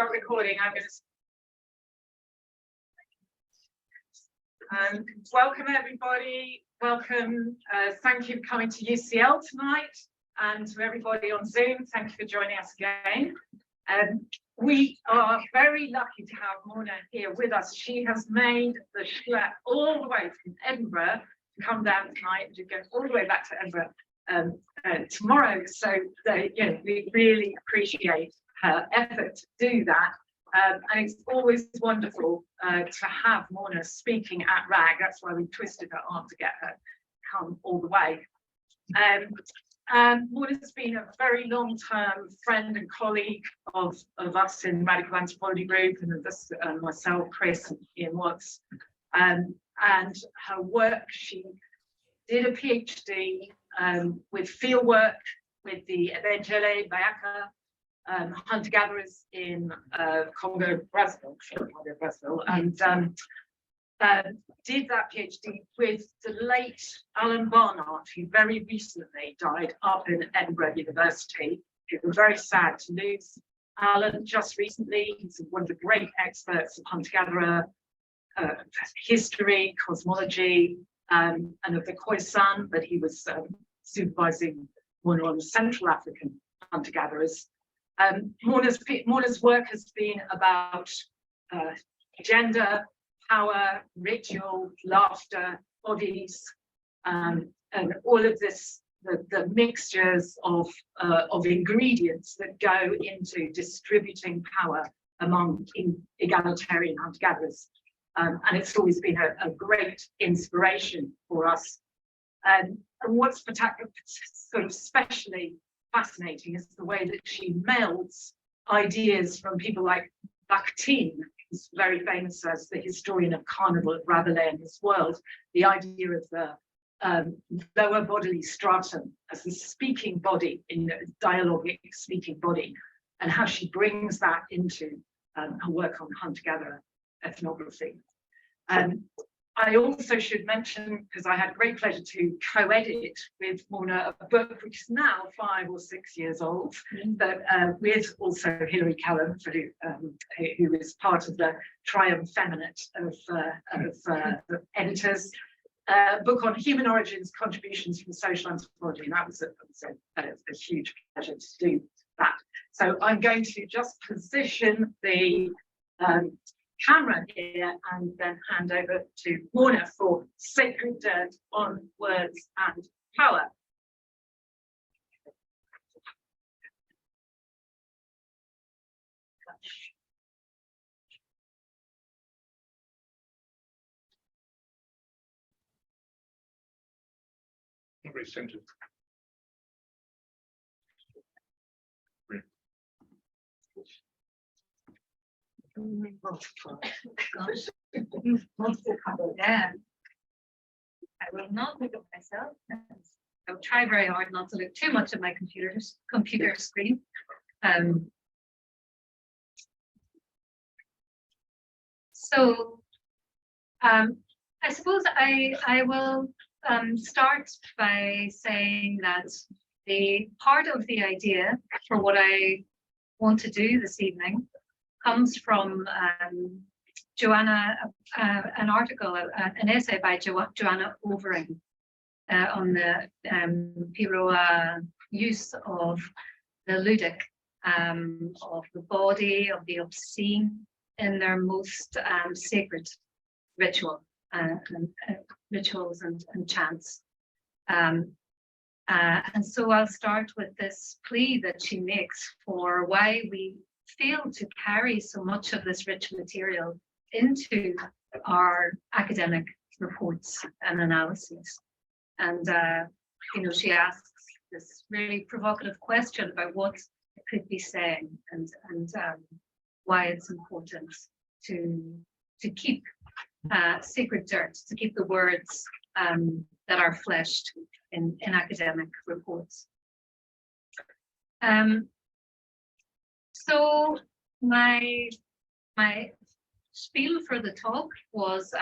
start recording. I'm going to welcome everybody. Welcome. Thank you for coming to UCL tonight, and to everybody on Zoom. Thank you for joining us again. We are very lucky to have Morna here with us. She has made the schlep all the way from Edinburgh to come down tonight and to go all the way back to Edinburgh tomorrow. So we really appreciate her effort to do that. And it's always wonderful to have Morna speaking at RAG. That's why we twisted her arm to get her to come all the way. Morna's been a very long-term friend and colleague of us in Radical Anthropology Group, and of this, myself, Chris, and Ian Watts. And her work, she did a PhD with fieldwork with the Ebengele Bayaka hunter-gatherers in Congo, Brazzaville, and did that PhD with the late Alan Barnard, who very recently died up in Edinburgh University. It was very sad to lose Alan just recently. He's one of the great experts of hunter-gatherer history, cosmology, and of the Khoisan, but he was supervising one of the Central African hunter-gatherers. Morna's work has been about gender, power, ritual, laughter, bodies, and all of this, the mixtures of ingredients that go into distributing power among egalitarian hunter-gatherers. And it's always been a great inspiration for us. And what's sort of especially fascinating is the way that she melds ideas from people like Bakhtin, who's very famous as the historian of carnival of Rabelais and his world, the idea of the lower bodily stratum as the speaking body, in a dialogic speaking body, and how she brings that into her work on hunter-gatherer ethnography. I also should mention, because I had great pleasure to co-edit with Morna a book which is now 5 or 6 years old, but with also Hilary Callum, who is part of the Triumph Feminate of editors, book on human origins, contributions from social anthropology, and that was a huge pleasure to do that. So I'm going to just position the camera here and then hand over to Morna for Sacred Dirt on Words and Power. Very centered. Yeah. I will not look at myself. I will try very hard not to look too much at my computer screen. I suppose I will start by saying that the part of the idea for what I want to do this evening comes from Joanna, an article, an essay by Joanna Overing on the Piroa use of the ludic, of the body, of the obscene in their most sacred rituals and chants. And so I'll start with this plea that she makes for why we fail to carry so much of this rich material into our academic reports and analyses. And she asks this really provocative question about what it could be saying and why it's important to keep sacred dirt, to keep the words that are fleshed in academic reports. So my spiel for the talk was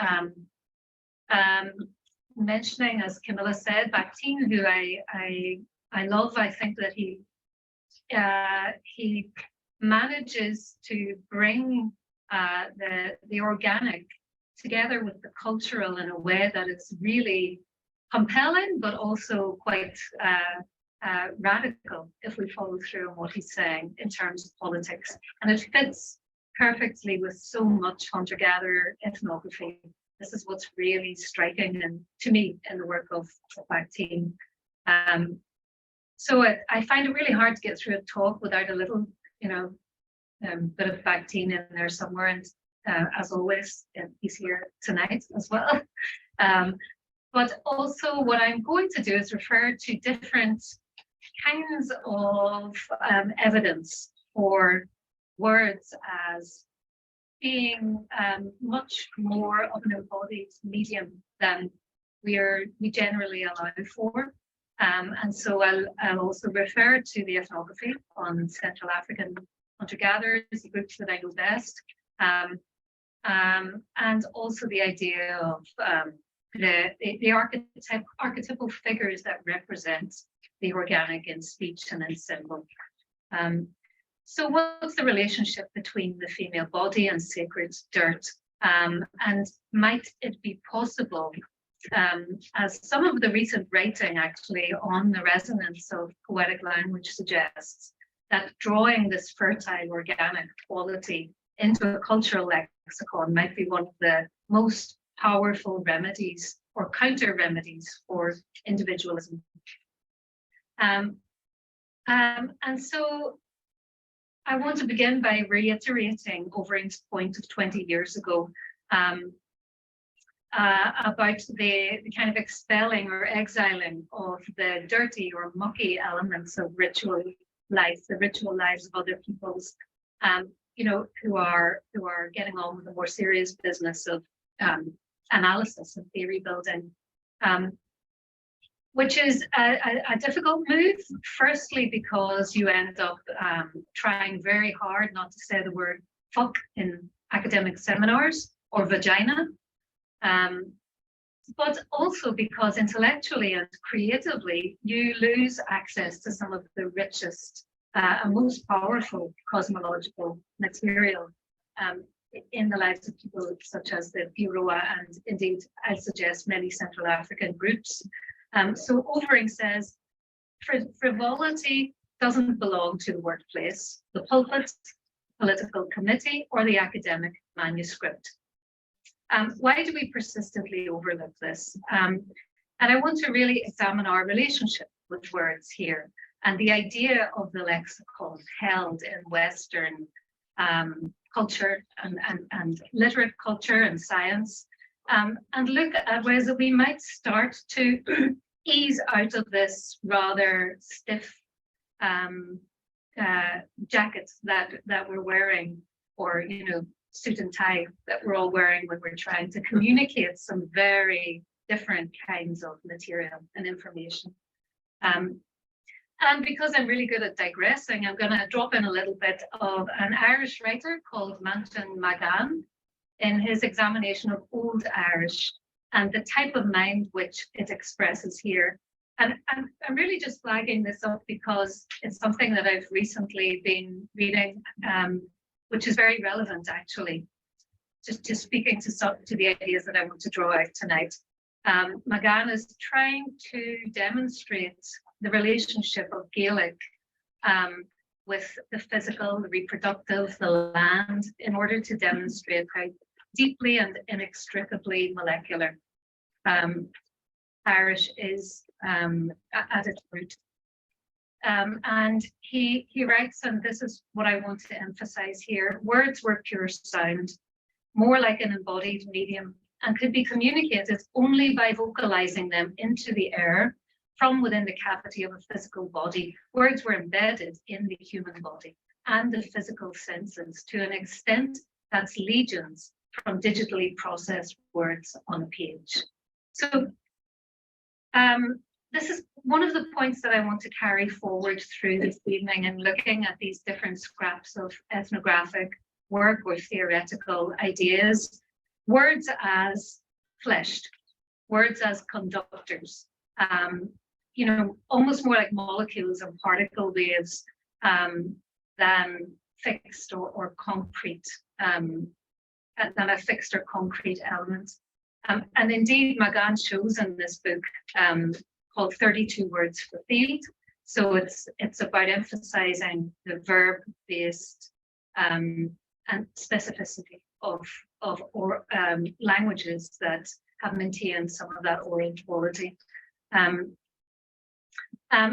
mentioning, as Camilla said, Bakhtin, who I love. I think that he manages to bring the organic together with the cultural in a way that is really compelling, but also quite radical if we follow through on what he's saying in terms of politics. And it fits perfectly with so much hunter-gatherer ethnography. This is what's really striking and to me in the work of Bakhtin. So I find it really hard to get through a talk without a little, bit of Bakhtin in there somewhere. And as always, he's here tonight as well. But also what I'm going to do is refer to different kinds of evidence for words as being much more of an embodied medium than we generally allow for. And so I'll also refer to the ethnography on Central African hunter-gatherers, the groups that I know best, and also the idea of the archetypal figures that represent the organic in speech and in symbol. So what's the relationship between the female body and sacred dirt? And might it be possible, as some of the recent writing actually on the resonance of poetic language suggests, that drawing this fertile organic quality into a cultural lexicon might be one of the most powerful remedies or counter-remedies for individualism. And so I want to begin by reiterating Overeem's point of 20 years ago about the kind of expelling or exiling of the dirty or mucky elements of ritual life, the ritual lives of other peoples, who are getting on with the more serious business of analysis and theory building, which is a difficult move. Firstly, because you end up trying very hard not to say the word fuck in academic seminars or vagina, but also because intellectually and creatively you lose access to some of the richest and most powerful cosmological material in the lives of people such as the Biroa and indeed, I suggest, many Central African groups. So Overeem says, frivolity doesn't belong to the workplace, the pulpit, political committee, or the academic manuscript. Why do we persistently overlook this? And I want to really examine our relationship with words here and the idea of the lexicon held in Western culture and literate culture and science, and look at ways that we might start to ease out of this rather stiff jacket that we're wearing, or suit and tie that we're all wearing when we're trying to communicate some very different kinds of material and information. And because I'm really good at digressing, I'm going to drop in a little bit of an Irish writer called Manton Magan in his examination of Old Irish and the type of mind which it expresses here. And I'm really just flagging this up because it's something that I've recently been reading, which is very relevant actually, just speaking to the ideas that I want to draw out tonight. Magan is trying to demonstrate the relationship of Gaelic with the physical, the reproductive, the land, in order to demonstrate how deeply and inextricably molecular Irish is at its root. And he writes, and this is what I want to emphasize here, words were pure sound, more like an embodied medium, and could be communicated only by vocalizing them into the air from within the cavity of a physical body. Words were embedded in the human body and the physical senses to an extent that's legions from digitally processed words on a page. So this is one of the points that I want to carry forward through this evening in looking at these different scraps of ethnographic work or theoretical ideas. Words as fleshed, words as conductors, almost more like molecules and particle waves than fixed or concrete, than a fixed or concrete element. And indeed, Magan shows in this book called 32 Words for Field. So it's about emphasizing the verb-based and specificity of languages that have maintained some of that oral quality. And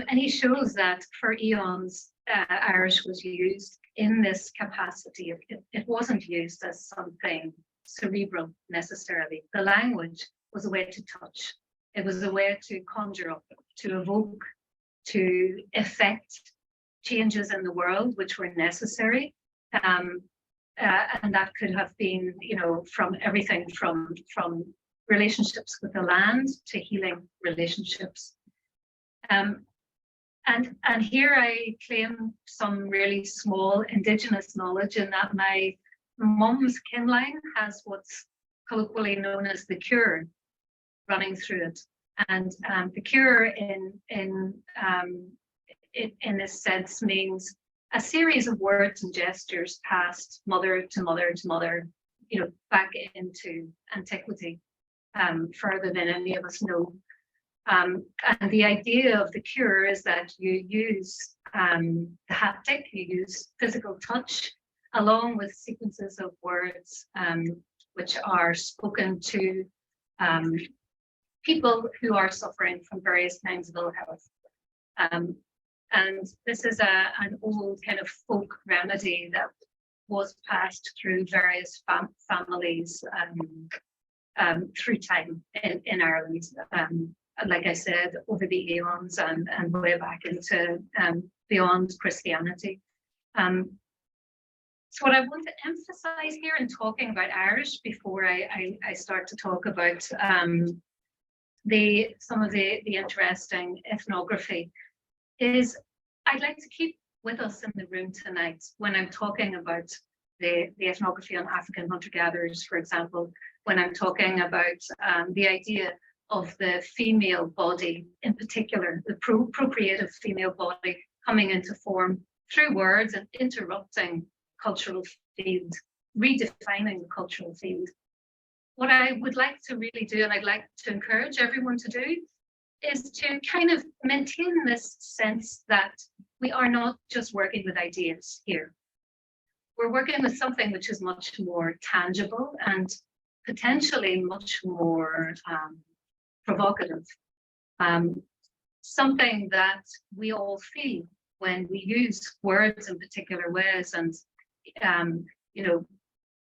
he shows that for eons, Irish was used in this capacity. It wasn't used as something cerebral necessarily. The language was a way to touch. It was a way to conjure up, to evoke, to effect changes in the world which were necessary. And that could have been, from everything from relationships with the land to healing relationships. And here I claim some really small Indigenous knowledge in that my mum's kin line has what's colloquially known as the cure running through it. And the cure in this sense means a series of words and gestures passed mother to mother to mother, back into antiquity, further than any of us know. And the idea of the cure is that you use the haptic, you use physical touch, along with sequences of words which are spoken to people who are suffering from various kinds of ill health. And this is an old kind of folk remedy that was passed through various families through time in Ireland. Like I said, over the eons and way back into beyond Christianity. So what I want to emphasize here in talking about Irish before I start to talk about some of the interesting ethnography is I'd like to keep with us in the room tonight when I'm talking about the ethnography on African hunter-gatherers, for example, when I'm talking about the idea of the female body, in particular, the procreative female body coming into form through words and interrupting cultural field, redefining the cultural field. What I would like to really do, and I'd like to encourage everyone to do, is to kind of maintain this sense that we are not just working with ideas here. We're working with something which is much more tangible and potentially much more provocative. Something that we all feel when we use words in particular ways, and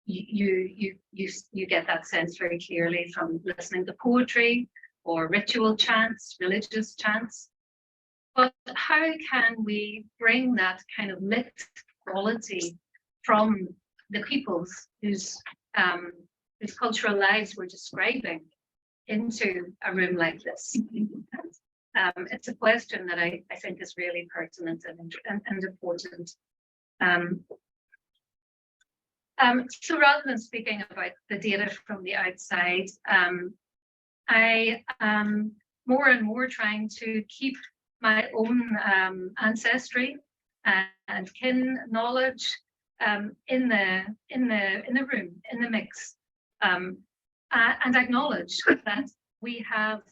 you get that sense very clearly from listening to poetry or ritual chants, religious chants. But how can we bring that kind of lit quality from the peoples whose cultural lives we're describing into a room like this? It's a question that I think is really pertinent and important. So rather than speaking about the data from the outside, I am more and more trying to keep my own ancestry and kin knowledge in the room, in the mix, and acknowledge that we have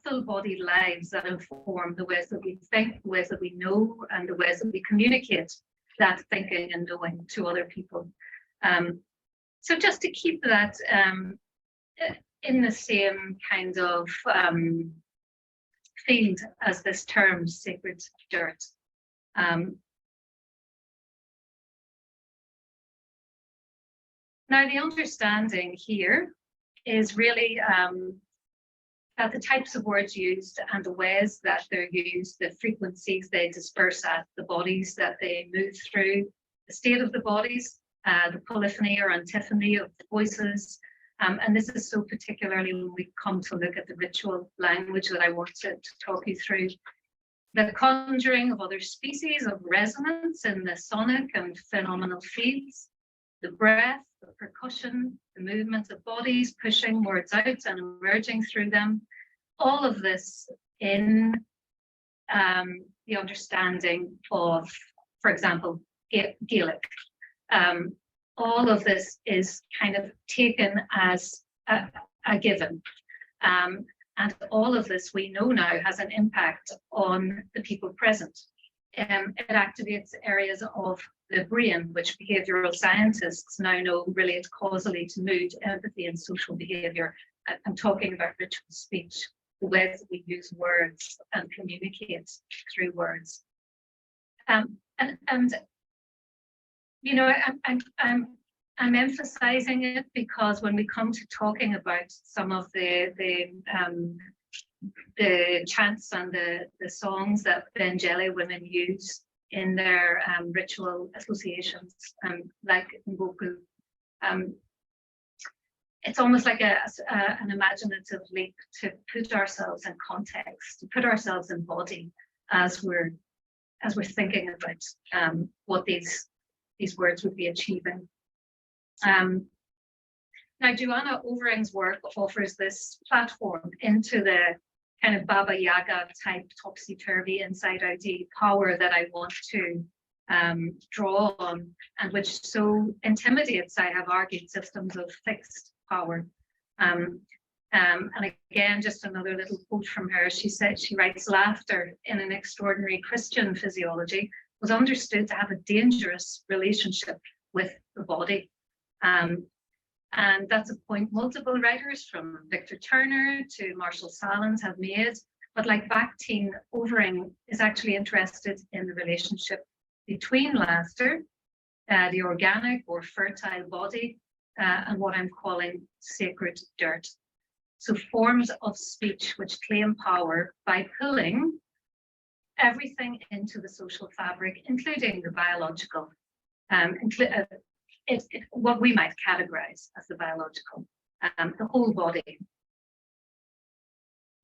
full-bodied lives that inform the ways that we think, the ways that we know, and the ways that we communicate that thinking and knowing to other people. So just to keep that in the same kind of field as this term, sacred dirt. Now, the understanding here is really that the types of words used and the ways that they're used, the frequencies they disperse at, the bodies that they move through, the state of the bodies, the polyphony or antiphony of voices. And this is so particularly when we come to look at the ritual language that I want to talk you through. The conjuring of other species of resonance in the sonic and phenomenal fields, the breath, the percussion, the movement of bodies pushing words out and emerging through them, all of this in the understanding of, for example, Gaelic. All of this is kind of taken as a given. And all of this we know now has an impact on the people present. It activates areas of the brain, which behavioral scientists now know relate causally to mood, empathy, and social behavior. I'm talking about ritual speech, the ways that we use words and communicate through words. And you know, I'm emphasizing it because when we come to talking about some of the chants and the songs that Bengali women use in their ritual associations, like Mboku, it's almost like an imaginative leap to put ourselves in context, to put ourselves in body as we're thinking about what these words would be achieving. Now, Joanna Overing's work offers this platform into the kind of Baba Yaga type topsy-turvy inside-out power that I want to draw on, and which so intimidates, I have argued, systems of fixed power. And again, just another little quote from her. She said, she writes, laughter in an extraordinary Christian physiology was understood to have a dangerous relationship with the body. And that's a point multiple writers from Victor Turner to Marshall Salins have made. But like Bakhtin, Overing is actually interested in the relationship between laughter, the organic or fertile body, and what I'm calling sacred dirt. So forms of speech which claim power by pulling everything into the social fabric, including the biological, what we might categorize as the biological, the whole body.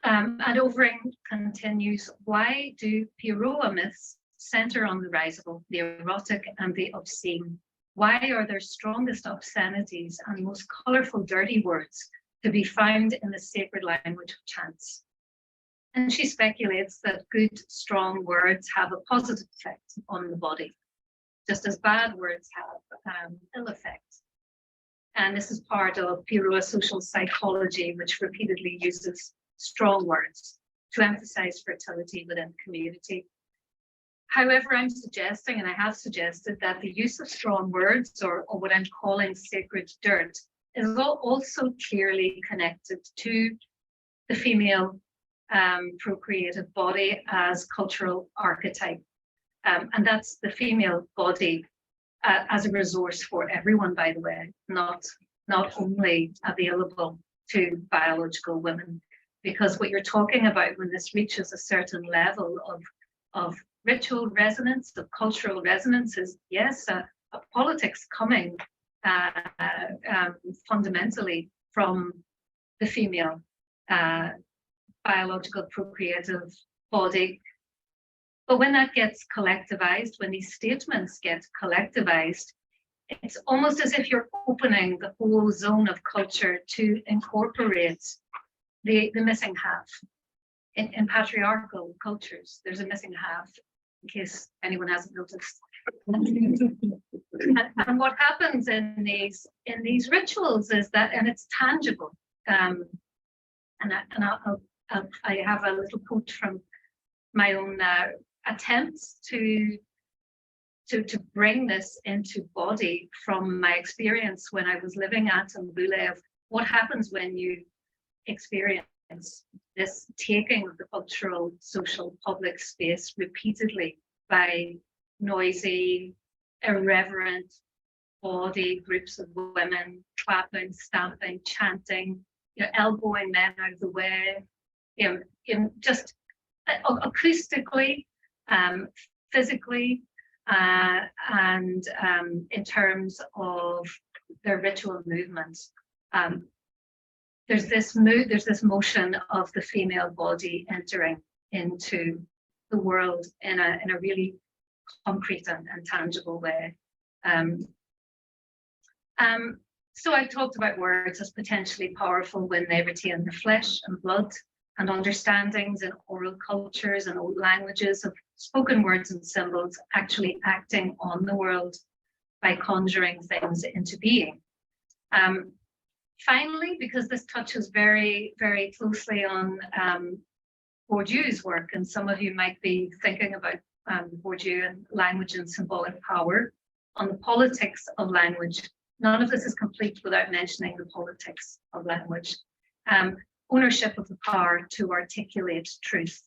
And Overing continues, why do Piroa myths center on the risible, the erotic, and the obscene? Why are their strongest obscenities and most colorful dirty words to be found in the sacred language of chants? And she speculates that good, strong words have a positive effect on the body, just as bad words have ill effect. And this is part of Piroa social psychology, which repeatedly uses strong words to emphasize fertility within the community. However, I'm suggesting, and I have suggested, that the use of strong words, or what I'm calling sacred dirt, is also clearly connected to the female procreative body as cultural archetype. And that's the female body as a resource for everyone, by the way, not only available to biological women. Because what you're talking about when this reaches a certain level of ritual resonance, of cultural resonance, is, yes, a politics coming fundamentally from the female biological procreative body. But when that gets collectivized, when these statements get collectivized, it's almost as if you're opening the whole zone of culture to incorporate the missing half. In patriarchal cultures, there's a missing half, in case anyone hasn't noticed. And what happens in these rituals is that, and it's tangible. I have a little quote from my own attempts to bring this into body from my experience when I was living at Mbule, of what happens when you experience this taking of the cultural, social, public space repeatedly by noisy, irreverent body groups of women, clapping, stamping, chanting, elbowing men out of the way, just acoustically, physically, and in terms of their ritual movements. There's this motion of the female body entering into the world in a really concrete and tangible way. So I've talked about words as potentially powerful when they retain the flesh and blood and understandings in oral cultures and old languages of spoken words and symbols actually acting on the world by conjuring things into being. Finally, because this touches very, very closely on Bourdieu's work, and some of you might be thinking about Bourdieu and language and symbolic power, on the politics of language. None of this is complete without mentioning the politics of language. Ownership of the power to articulate truth,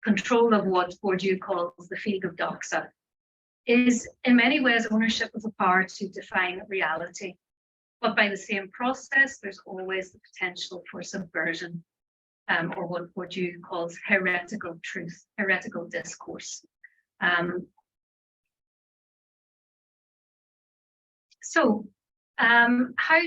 control of what Bourdieu calls the field of doxa, is in many ways ownership of the power to define reality. But by the same process, there's always the potential for subversion, or what Bourdieu calls heretical truth, heretical discourse. How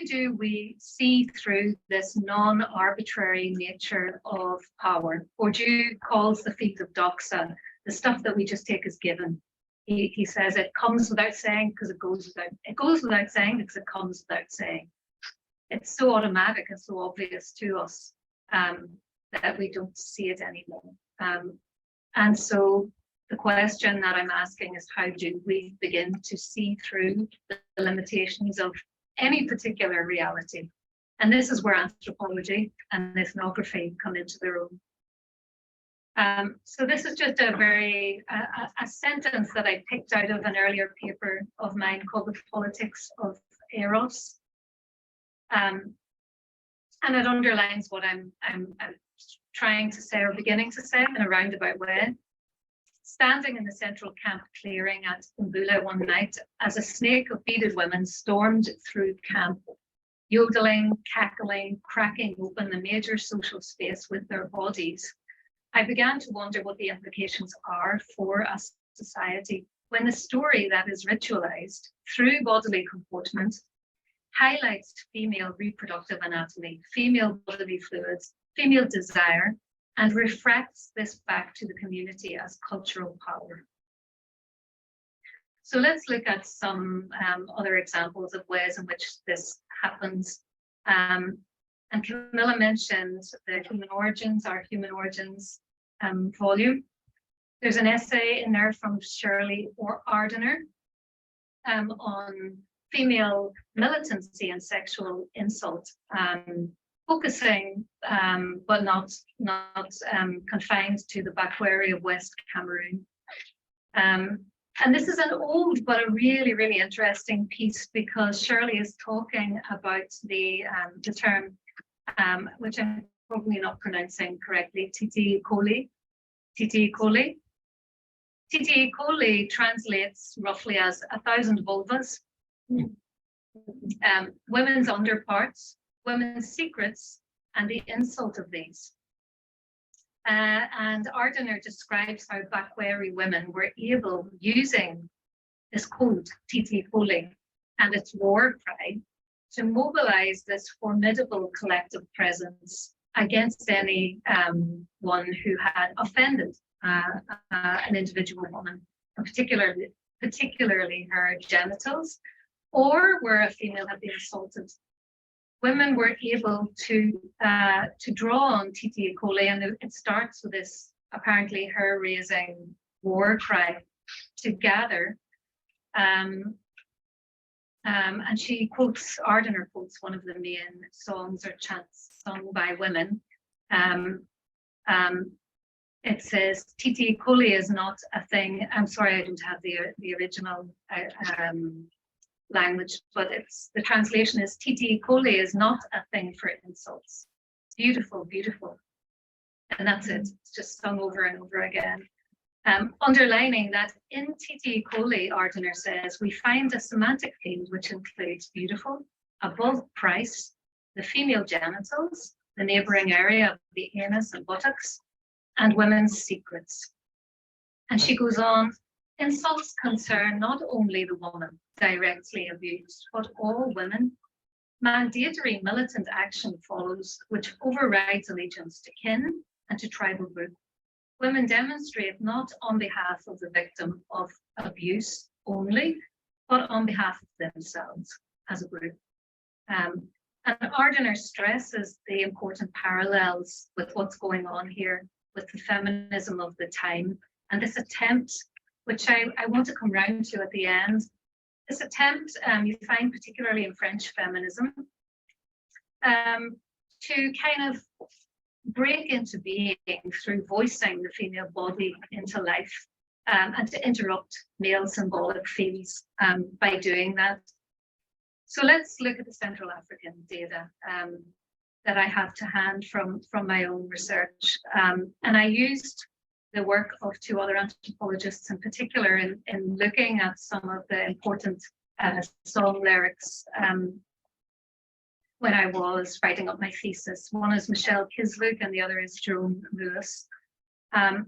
do we see through this non-arbitrary nature of power? Bourdieu calls the field of doxa the stuff that we just take as given. He says it comes without saying because it goes without saying because it comes without saying. It's so automatic and so obvious to us that we don't see it anymore. And so the question that I'm asking is, how do we begin to see through the limitations of any particular reality? And this is where anthropology and ethnography come into their own. So this is just a sentence that I picked out of an earlier paper of mine called The Politics of Eros. And it underlines what I'm trying to say or beginning to say in a roundabout way. Standing in the central camp clearing at Umbula one night, as a snake of beaded women stormed through camp, yodeling, cackling, cracking open the major social space with their bodies, I began to wonder what the implications are for a society when the story that is ritualized through bodily comportment highlights female reproductive anatomy, female bodily fluids, female desire, and refracts this back to the community as cultural power. So let's look at some other examples of ways in which this happens. And Camilla mentioned the human origins, our human origins volume. There's an essay in there from Shirley Ardener on female militancy and sexual insult, focusing but not confined to the Bakhtin of West Cameroon. And this is an old but a really, really interesting piece, because Shirley is talking about the term, which I'm probably not pronouncing correctly, Titi Coli. Titi Coli. Titi Coli translates roughly as 1,000 vulvas, women's underparts, women's secrets, and the insult of these. And Ardener describes how Bakweri women were able, using this code, Titi Coli, and its war cry, to mobilize this formidable collective presence against any one who had offended an individual woman, and particularly her genitals, or where a female had been assaulted. Women were able to draw on Titi Coli, and it starts with this apparently hair-raising war cry to gather. And she quotes, Ardener quotes one of the main songs or chants sung by women. It says, Titi Coli is not a thing. I'm sorry, I don't have the original language, but the translation is, Titi Coli is not a thing for insults. Beautiful, beautiful. And that's it. It's just sung over and over again. Underlining that in Titi Coli, Ardener says, we find a semantic field which includes beautiful, above price, the female genitals, the neighboring area of the anus and buttocks, and women's secrets. And she goes on, insults concern not only the woman directly abused, but all women. Mandatory militant action follows, which overrides allegiance to kin and to tribal group. Women demonstrate not on behalf of the victim of abuse only, but on behalf of themselves as a group. And Ardener stresses the important parallels with what's going on here with the feminism of the time, And this attempt, which I want to come round to at the end, this attempt you find particularly in French feminism, to kind of break into being through voicing the female body into life, and to interrupt male symbolic fields by doing that. So let's look at the Central African data that I have to hand from my own research. And I used the work of two other anthropologists in particular in looking at some of the important song lyrics when I was writing up my thesis. One is Michelle Kisluke and the other is Jerome Lewis. And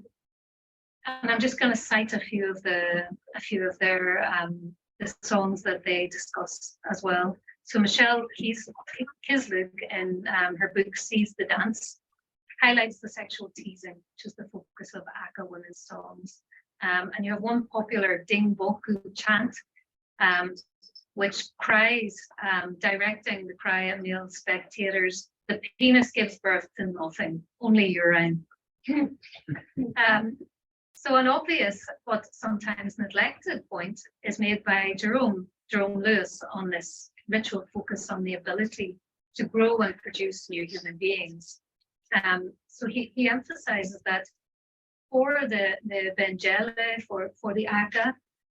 I'm just going to cite a few of their the songs that they discuss as well. So Michelle Kisluke in her book Seize the Dance highlights the sexual teasing, which is the focus of Aka women's songs. And you have one popular Ding Boku chant, which cries, directing the cry at male spectators, the penis gives birth to nothing, only urine. So an obvious but sometimes neglected point is made by Jerome Lewis on this ritual focus on the ability to grow and produce new human beings. So he emphasizes that for the Benjele, for the Aka,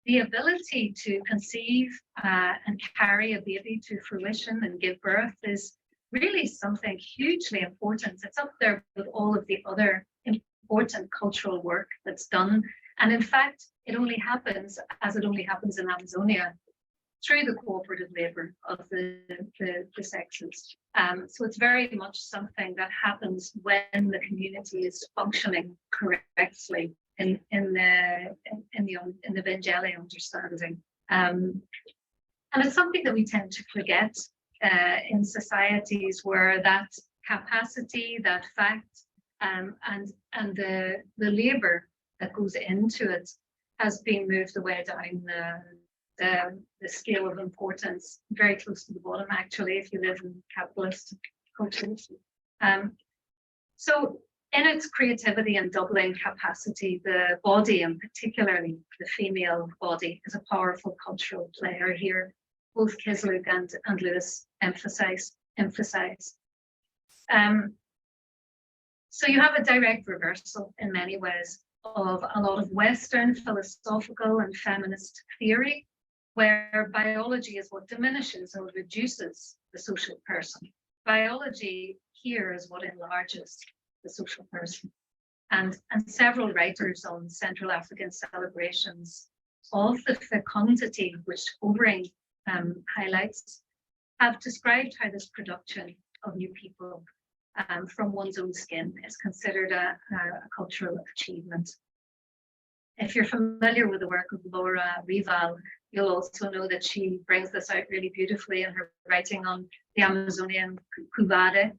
the ability to conceive and carry a baby to fruition and give birth is really something hugely important. It's up there with all of the other important cultural work that's done. And in fact, it only happens, as it only happens in Amazonia, through the cooperative labor of the sexes. So it's very much something that happens when the community is functioning correctly in the Benjele understanding. And it's something that we tend to forget in societies where that capacity, that fact, and the labor that goes into it has been moved away down the scale of importance, very close to the bottom, actually, if you live in capitalist cultures. So in its creativity and doubling capacity, the body, and particularly the female body, is a powerful cultural player here. Both Kisluke and Lewis emphasize. So you have a direct reversal in many ways of a lot of Western philosophical and feminist theory, where biology is what diminishes or reduces the social person. Biology here is what enlarges the social person. And several writers on Central African celebrations of the fecundity, which Obering highlights, have described how this production of new people from one's own skin is considered a cultural achievement. If you're familiar with the work of Laura Rival, you'll also know that she brings this out really beautifully in her writing on the Amazonian Kuvade,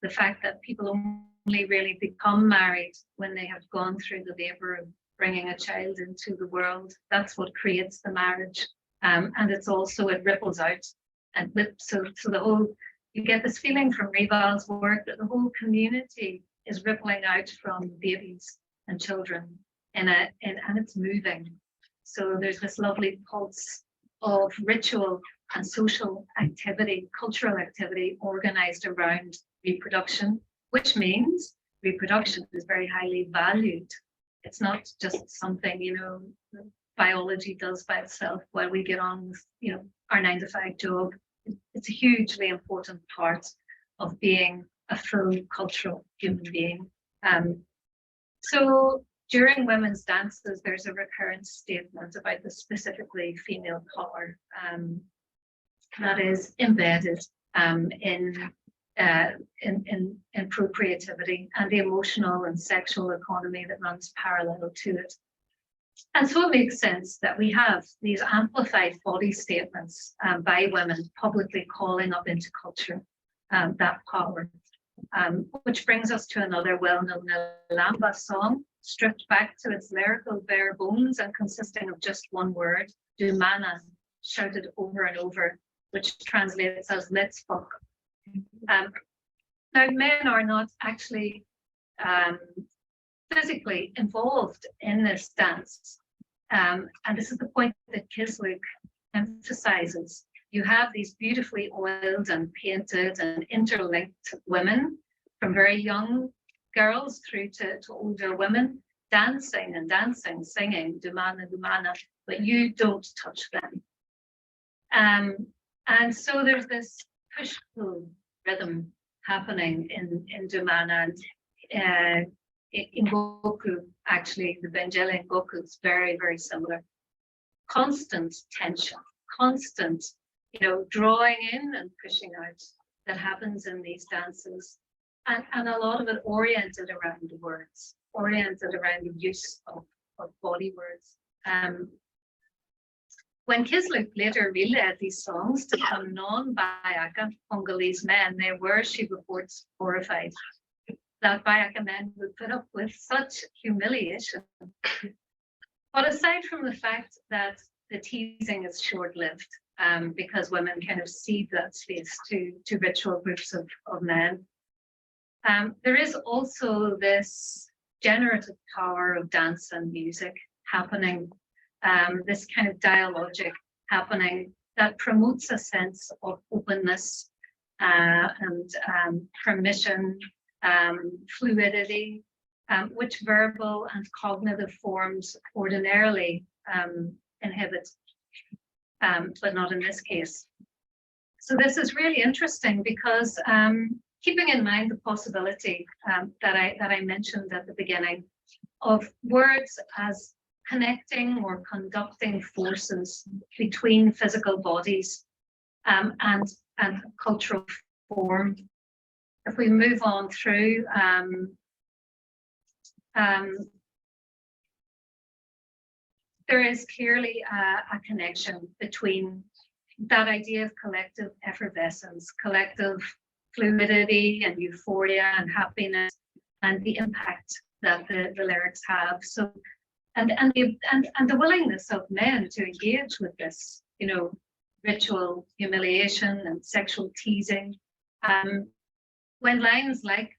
the fact that people only really become married when they have gone through the labor of bringing a child into the world. That's what creates the marriage. And it's also, it ripples out. And so the whole, you get this feeling from Rival's work that the whole community is rippling out from babies and children, and it's moving. So there's this lovely pulse of ritual and social activity, cultural activity organized around reproduction, which means reproduction is very highly valued. It's not just something, biology does by itself while we get on with, our 9-to-5 job. It's a hugely important part of being a full cultural human being. So during women's dances, there's a recurrent statement about the specifically female power that is embedded in procreativity and the emotional and sexual economy that runs parallel to it. And so it makes sense that we have these amplified body statements by women publicly calling up into culture that power, which brings us to another well-known Lamba song, stripped back to its lyrical bare bones and consisting of just one word, Dumana, shouted over and over, which translates as let's fuck. Now, men are not actually physically involved in this dance. And this is the point that Kislik emphasizes. You have these beautifully oiled and painted and interlinked women, from very young girls through to older women, dancing and dancing, singing, Dumana, Dumana, but you don't touch them. And so there's this push-pull rhythm happening in Dumana. And in Goku, actually, the Benjela in Goku is very, very similar. Constant tension, constant, drawing in and pushing out that happens in these dances. And a lot of it oriented around the words, oriented around the use of body words. When Kislik later relayed these songs to some non-Bayaka Congolese men, they were, she reports, horrified that Bayaka men would put up with such humiliation. But aside from the fact that the teasing is short-lived, because women kind of cede that space to ritual groups of men, there is also this generative power of dance and music happening, this kind of dialogic happening that promotes a sense of openness and permission, fluidity, which verbal and cognitive forms ordinarily inhibit, but not in this case. So this is really interesting because keeping in mind the possibility that I mentioned at the beginning of words as connecting or conducting forces between physical bodies and cultural form. If we move on through, there is clearly a connection between that idea of collective effervescence, collective fluidity and euphoria and happiness, and the impact that the lyrics have. So, and the willingness of men to engage with this, ritual humiliation and sexual teasing. When lines like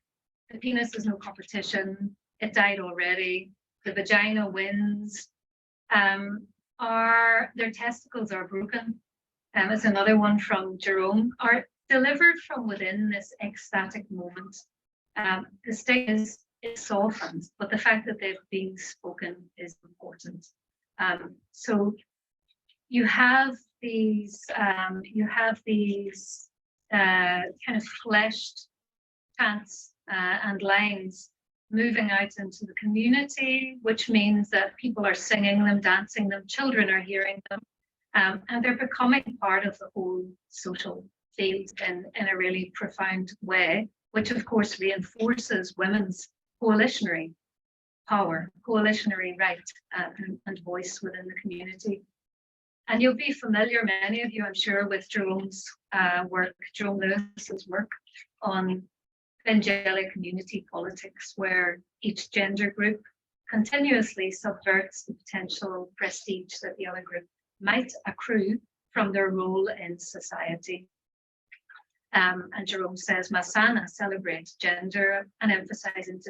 "the penis is no competition," "it died already," "the vagina wins," their testicles are broken. It's another one from Jerome, are delivered from within this ecstatic moment. The state is softened, but the fact that they've been spoken is important. So you have these kind of fleshed chants and lines moving out into the community, which means that people are singing them, dancing them, children are hearing them, and they're becoming part of the whole social field in a really profound way, which of course reinforces women's coalitionary power, coalitionary right and voice within the community. And you'll be familiar, many of you, I'm sure, with Jerome's work, Jerome Lewis's work on Benjela community politics, where each gender group continuously subverts the potential prestige that the other group might accrue from their role in society. And Jerome says, Masana celebrates gender and emphasizes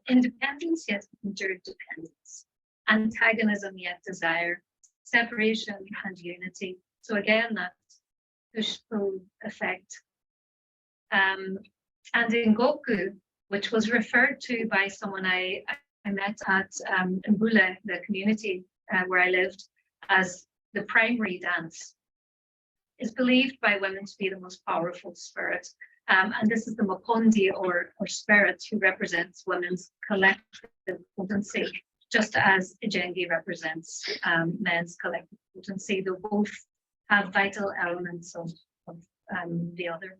independence yet interdependence, antagonism yet desire, separation and unity. So again, that push-pull effect. And in Goku, which was referred to by someone I met at Mbule, the community where I lived, as the primary dance, is believed by women to be the most powerful spirit. And this is the Mokondi or spirit who represents women's collective potency, just as Ijengi represents men's collective potency. They both have vital elements of the other.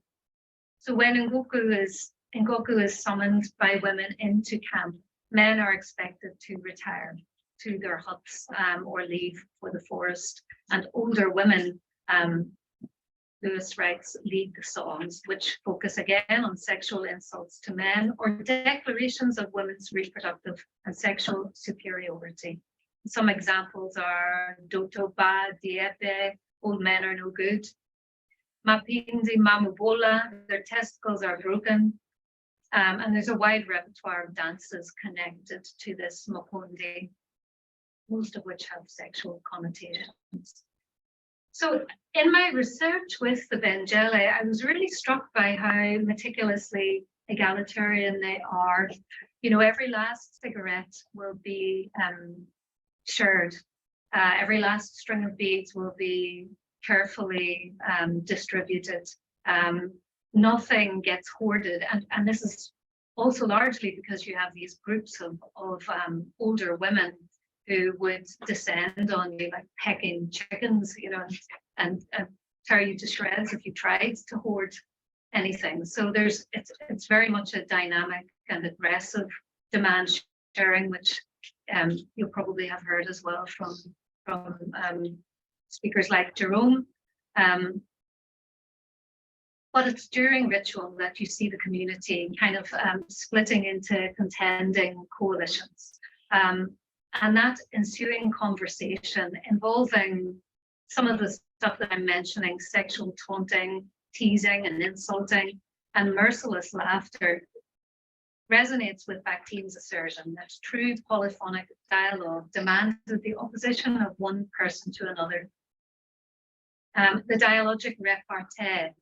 So when Ngoku is summoned by women into camp, men are expected to retire to their huts or leave for the forest, and older women, Lewis writes, lead the songs, which focus again on sexual insults to men or declarations of women's reproductive and sexual superiority. Some examples are Doto Ba Diepe, old men are no good. Mapindi Mamubola, their testicles are broken. And there's a wide repertoire of dances connected to this Mapondi, most of which have sexual connotations. So in my research with the Bengele, I was really struck by how meticulously egalitarian they are. You know, every last cigarette will be shared. Every last string of beads will be carefully distributed. Nothing gets hoarded. And this is also largely because you have these groups of older women who would descend on you like pecking chickens, you know, and tear you to shreds if you tried to hoard anything. So it's very much a dynamic and aggressive demand sharing, which you'll probably have heard as well from speakers like Jerome. But it's during ritual that you see the community kind of splitting into contending coalitions. And that ensuing conversation involving some of the stuff that I'm mentioning, sexual taunting, teasing and insulting, and merciless laughter, resonates with Bakhtin's assertion that true polyphonic dialogue demanded the opposition of one person to another. The dialogic repartee,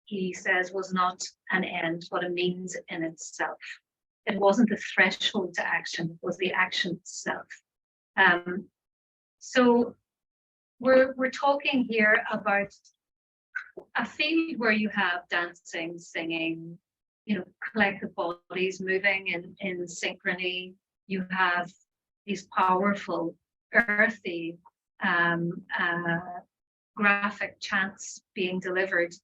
he says, was not an end, but a means in itself. It wasn't the threshold to action, it was the action itself. So we're talking here about a field where you have dancing, singing, you know, collective bodies moving in synchrony. You have these powerful, earthy, graphic chants being delivered.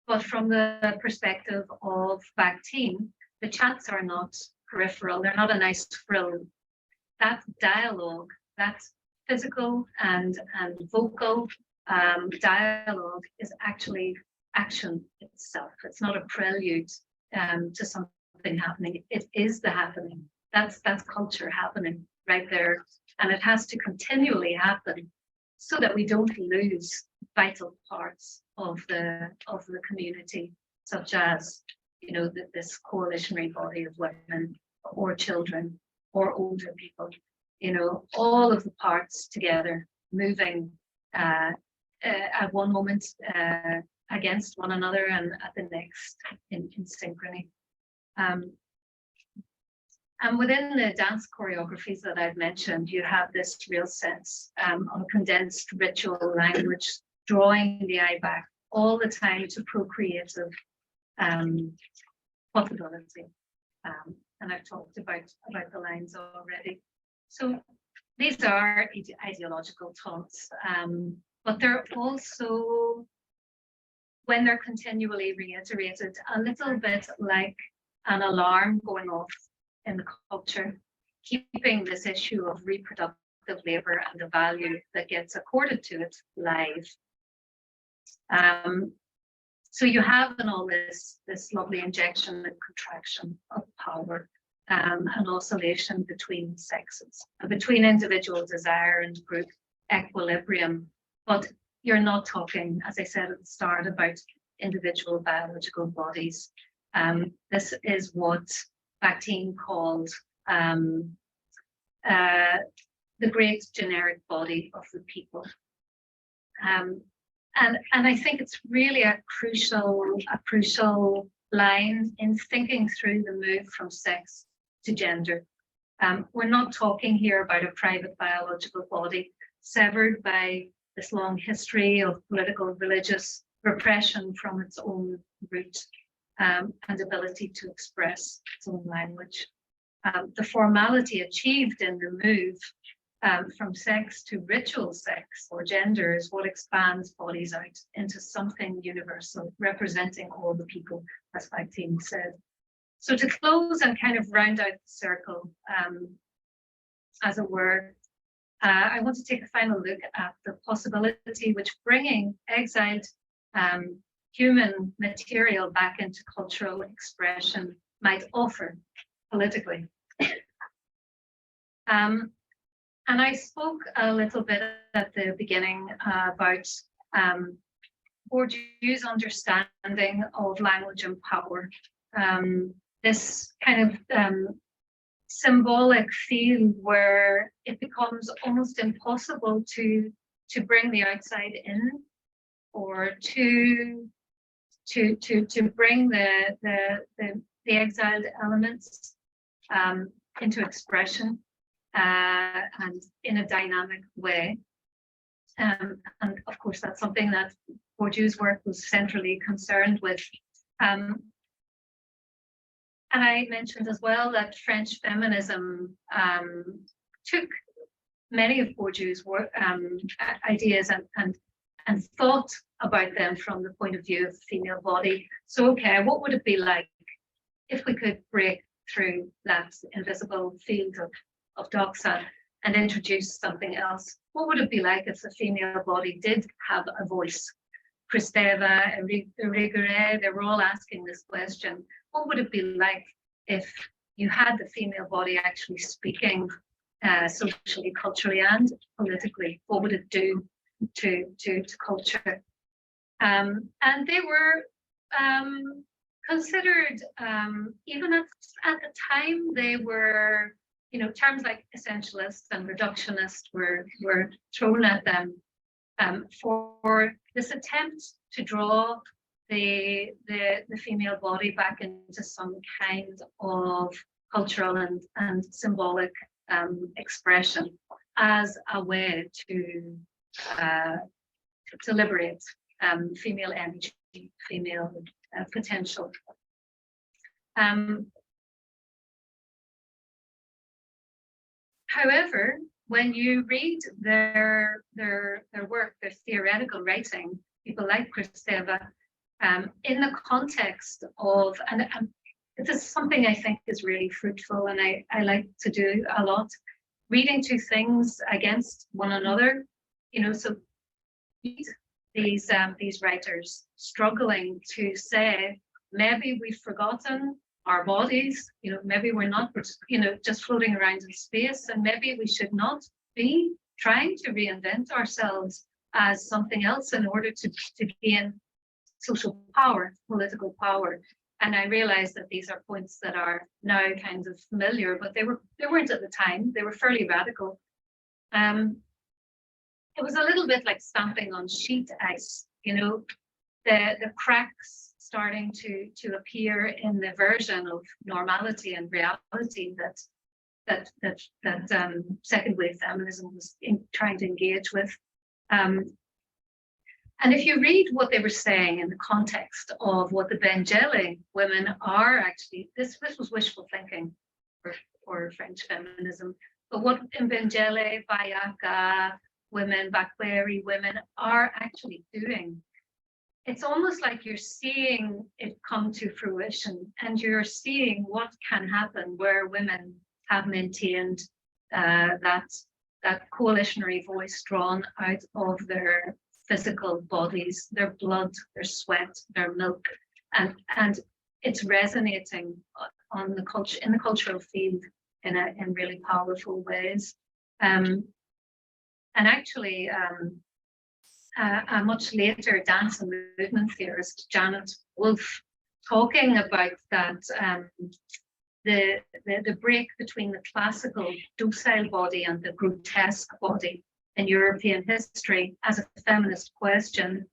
But from the perspective of Bakhtin, the chants are not peripheral, they're not a nice frill. That dialogue, that physical and vocal dialogue is actually action itself. It's not a prelude to something happening. It is the happening. That's culture happening right there. And it has to continually happen so that we don't lose vital parts of the community, such as, you know, this coalitionary body of women or children or older people, you know, all of the parts together moving at one moment against one another and at the next in synchrony. And within the dance choreographies that I've mentioned, you have this real sense of condensed ritual language, drawing the eye back all the time to procreative possibility. And I've talked about the lines already. So these are ideological taunts, but they're also, when they're continually reiterated, a little bit like an alarm going off in the culture, keeping this issue of reproductive labor and the value that gets accorded to it live. So you have in all this lovely injection and contraction of power and oscillation between sexes, between individual desire and group equilibrium. But you're not talking, as I said at the start, about individual biological bodies. This is what Bakhtin called the great generic body of the people. And I think it's really a crucial line in thinking through the move from sex to gender. We're not talking here about a private biological body severed by this long history of political, religious repression from its own root and ability to express its own language. The formality achieved in the move from sex to ritual sex or gender is what expands bodies out into something universal, representing all the people, as Bakhtin said. So to close and kind of round out the circle, as it were, I want to take a final look at the possibility which bringing exiled human material back into cultural expression might offer politically. And I spoke a little bit at the beginning about Bourdieu's understanding of language and power. This kind of symbolic field where it becomes almost impossible to bring the outside in, or to bring the exiled elements into expression and in a dynamic way. And of course, that's something that Bourdieu's work was centrally concerned with. And I mentioned as well that French feminism took many of Bourdieu's work, ideas and thought about them from the point of view of the female body. So, okay, what would it be like if we could break through that invisible field of doxa and introduce something else? What would it be like if the female body did have a voice? Kristeva, Irigaray, they were all asking this question. What would it be like if you had the female body actually speaking socially, culturally, and politically? What would it do to culture? And they were considered, even at the time, they were, terms like essentialist and reductionist were thrown at them for this attempt to draw the female body back into some kind of cultural and symbolic expression as a way to liberate female energy, female potential. However, when you read their work, their theoretical writing, people like Kristeva, in the context of, and this is something I think is really fruitful, and I like to do a lot, reading two things against one another, so these writers struggling to say, maybe we've forgotten our bodies, maybe we're not, just floating around in space, and maybe we should not be trying to reinvent ourselves as something else in order to gain social power, political power. And I realize that these are points that are now kind of familiar, but they weren't at the time. They were fairly radical. It was a little bit like stamping on sheet ice, the cracks starting to appear in the version of normality and reality that second wave feminism was trying to engage with. And if you read what they were saying in the context of what the Benjele women are actually, this was wishful thinking for French feminism, but what in Benjele, Bayaka women, Bakweri women are actually doing, it's almost like you're seeing it come to fruition, and you're seeing what can happen where women have maintained that coalitionary voice drawn out of their physical bodies, their blood, their sweat, their milk, and it's resonating on the culture, in the cultural field, in really powerful ways. And actually, a much later dance and movement theorist, Janet Wolff, talking about that the break between the classical docile body and the grotesque body in European history as a feminist question.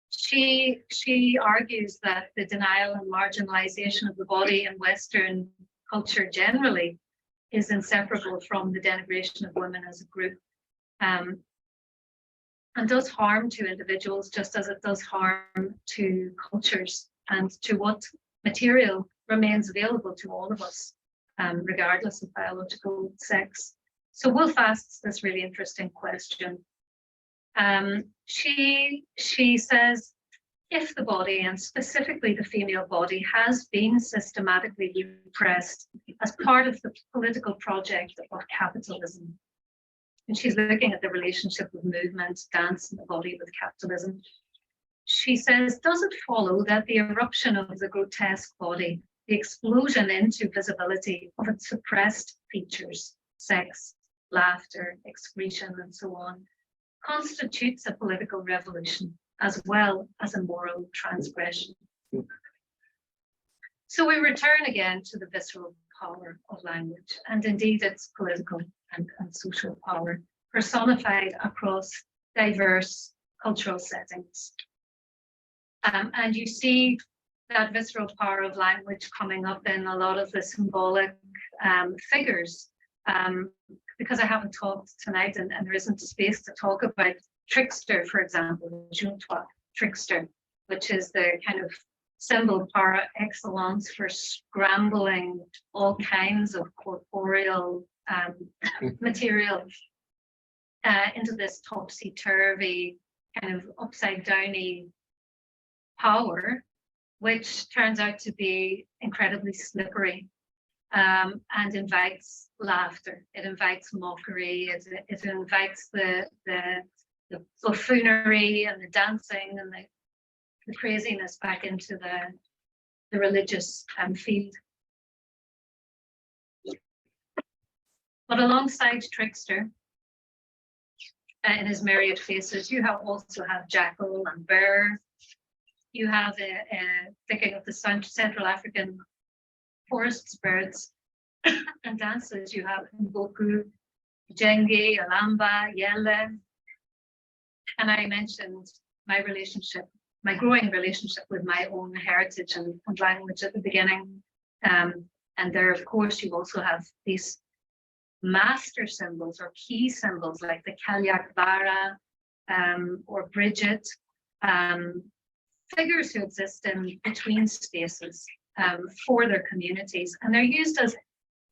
She argues that the denial and marginalization of the body in Western culture generally is inseparable from the denigration of women as a group, and does harm to individuals just as it does harm to cultures and to what material remains available to all of us, regardless of biological sex. So Wolff asks this really interesting question. She says, if the body, and specifically the female body, has been systematically repressed as part of the political project of capitalism, and she's looking at the relationship of movement, dance, and the body with capitalism, she says, does it follow that the eruption of the grotesque body, the explosion into visibility of its suppressed features, sex, laughter, excretion, and so on, constitutes a political revolution as well as a moral transgression. So we return again to the visceral power of language, and indeed its political and social power, personified across diverse cultural settings. And you see that visceral power of language coming up in a lot of the symbolic figures. Because I haven't talked tonight and there isn't space to talk about trickster, for example, trickster, which is the kind of symbol par excellence for scrambling all kinds of corporeal material into this topsy-turvy, kind of upside-downy power, which turns out to be incredibly slippery and invites laughter. It invites mockery. It invites the buffoonery and the dancing and the craziness back into the religious field. But alongside trickster, in his myriad faces, you also have jackal and bear. You have, thinking of the Central African forest birds and dances, you have Mboku, Jengi, Alamba, Yele. And I mentioned my growing relationship with my own heritage and language at the beginning. And there, of course, you also have these master symbols or key symbols like the Kalyak Bara or Bridget, figures who exist in between spaces for their communities. And they're used as,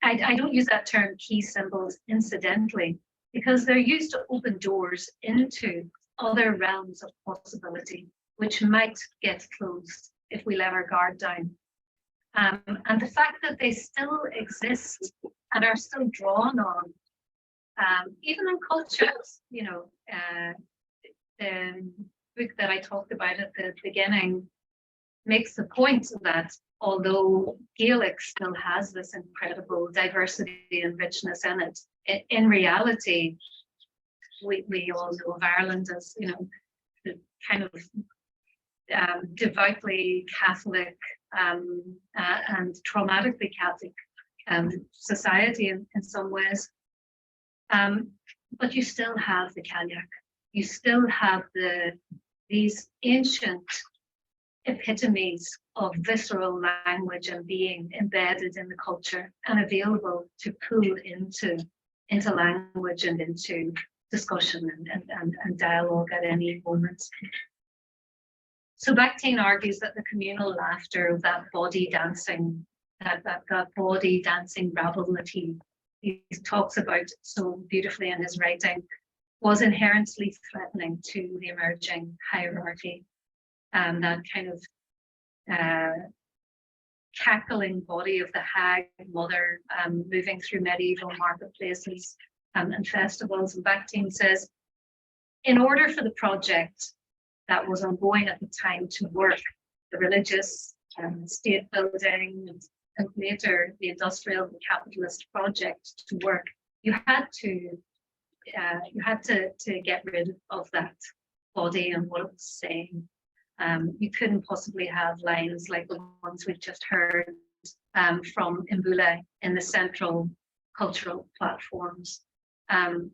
I don't use that term key symbols incidentally, because they're used to open doors into other realms of possibility, which might get closed if we let our guard down. And the fact that they still exist and are still drawn on, even in cultures, the book that I talked about at the beginning makes the point that although Gaelic still has this incredible diversity and richness in it, in reality, we all know of Ireland as, the kind of devoutly Catholic and traumatically Catholic society in some ways. But you still have the Kalyak. You still have these ancient epitomes of visceral language and being embedded in the culture and available to pull into language and into discussion and dialogue at any moment. So Bakhtin argues that the communal laughter of that body dancing, that body dancing rabble that he talks about so beautifully in his writing, was inherently threatening to the emerging hierarchy. That kind of cackling body of the hag mother moving through medieval marketplaces and festivals. And Bakhtin says, in order for the project that was ongoing at the time to work, the religious state building and later the industrial and capitalist project to work, you had to get rid of that body and what it was saying. You couldn't possibly have lines like the ones we've just heard from Mbula in the central cultural platforms. And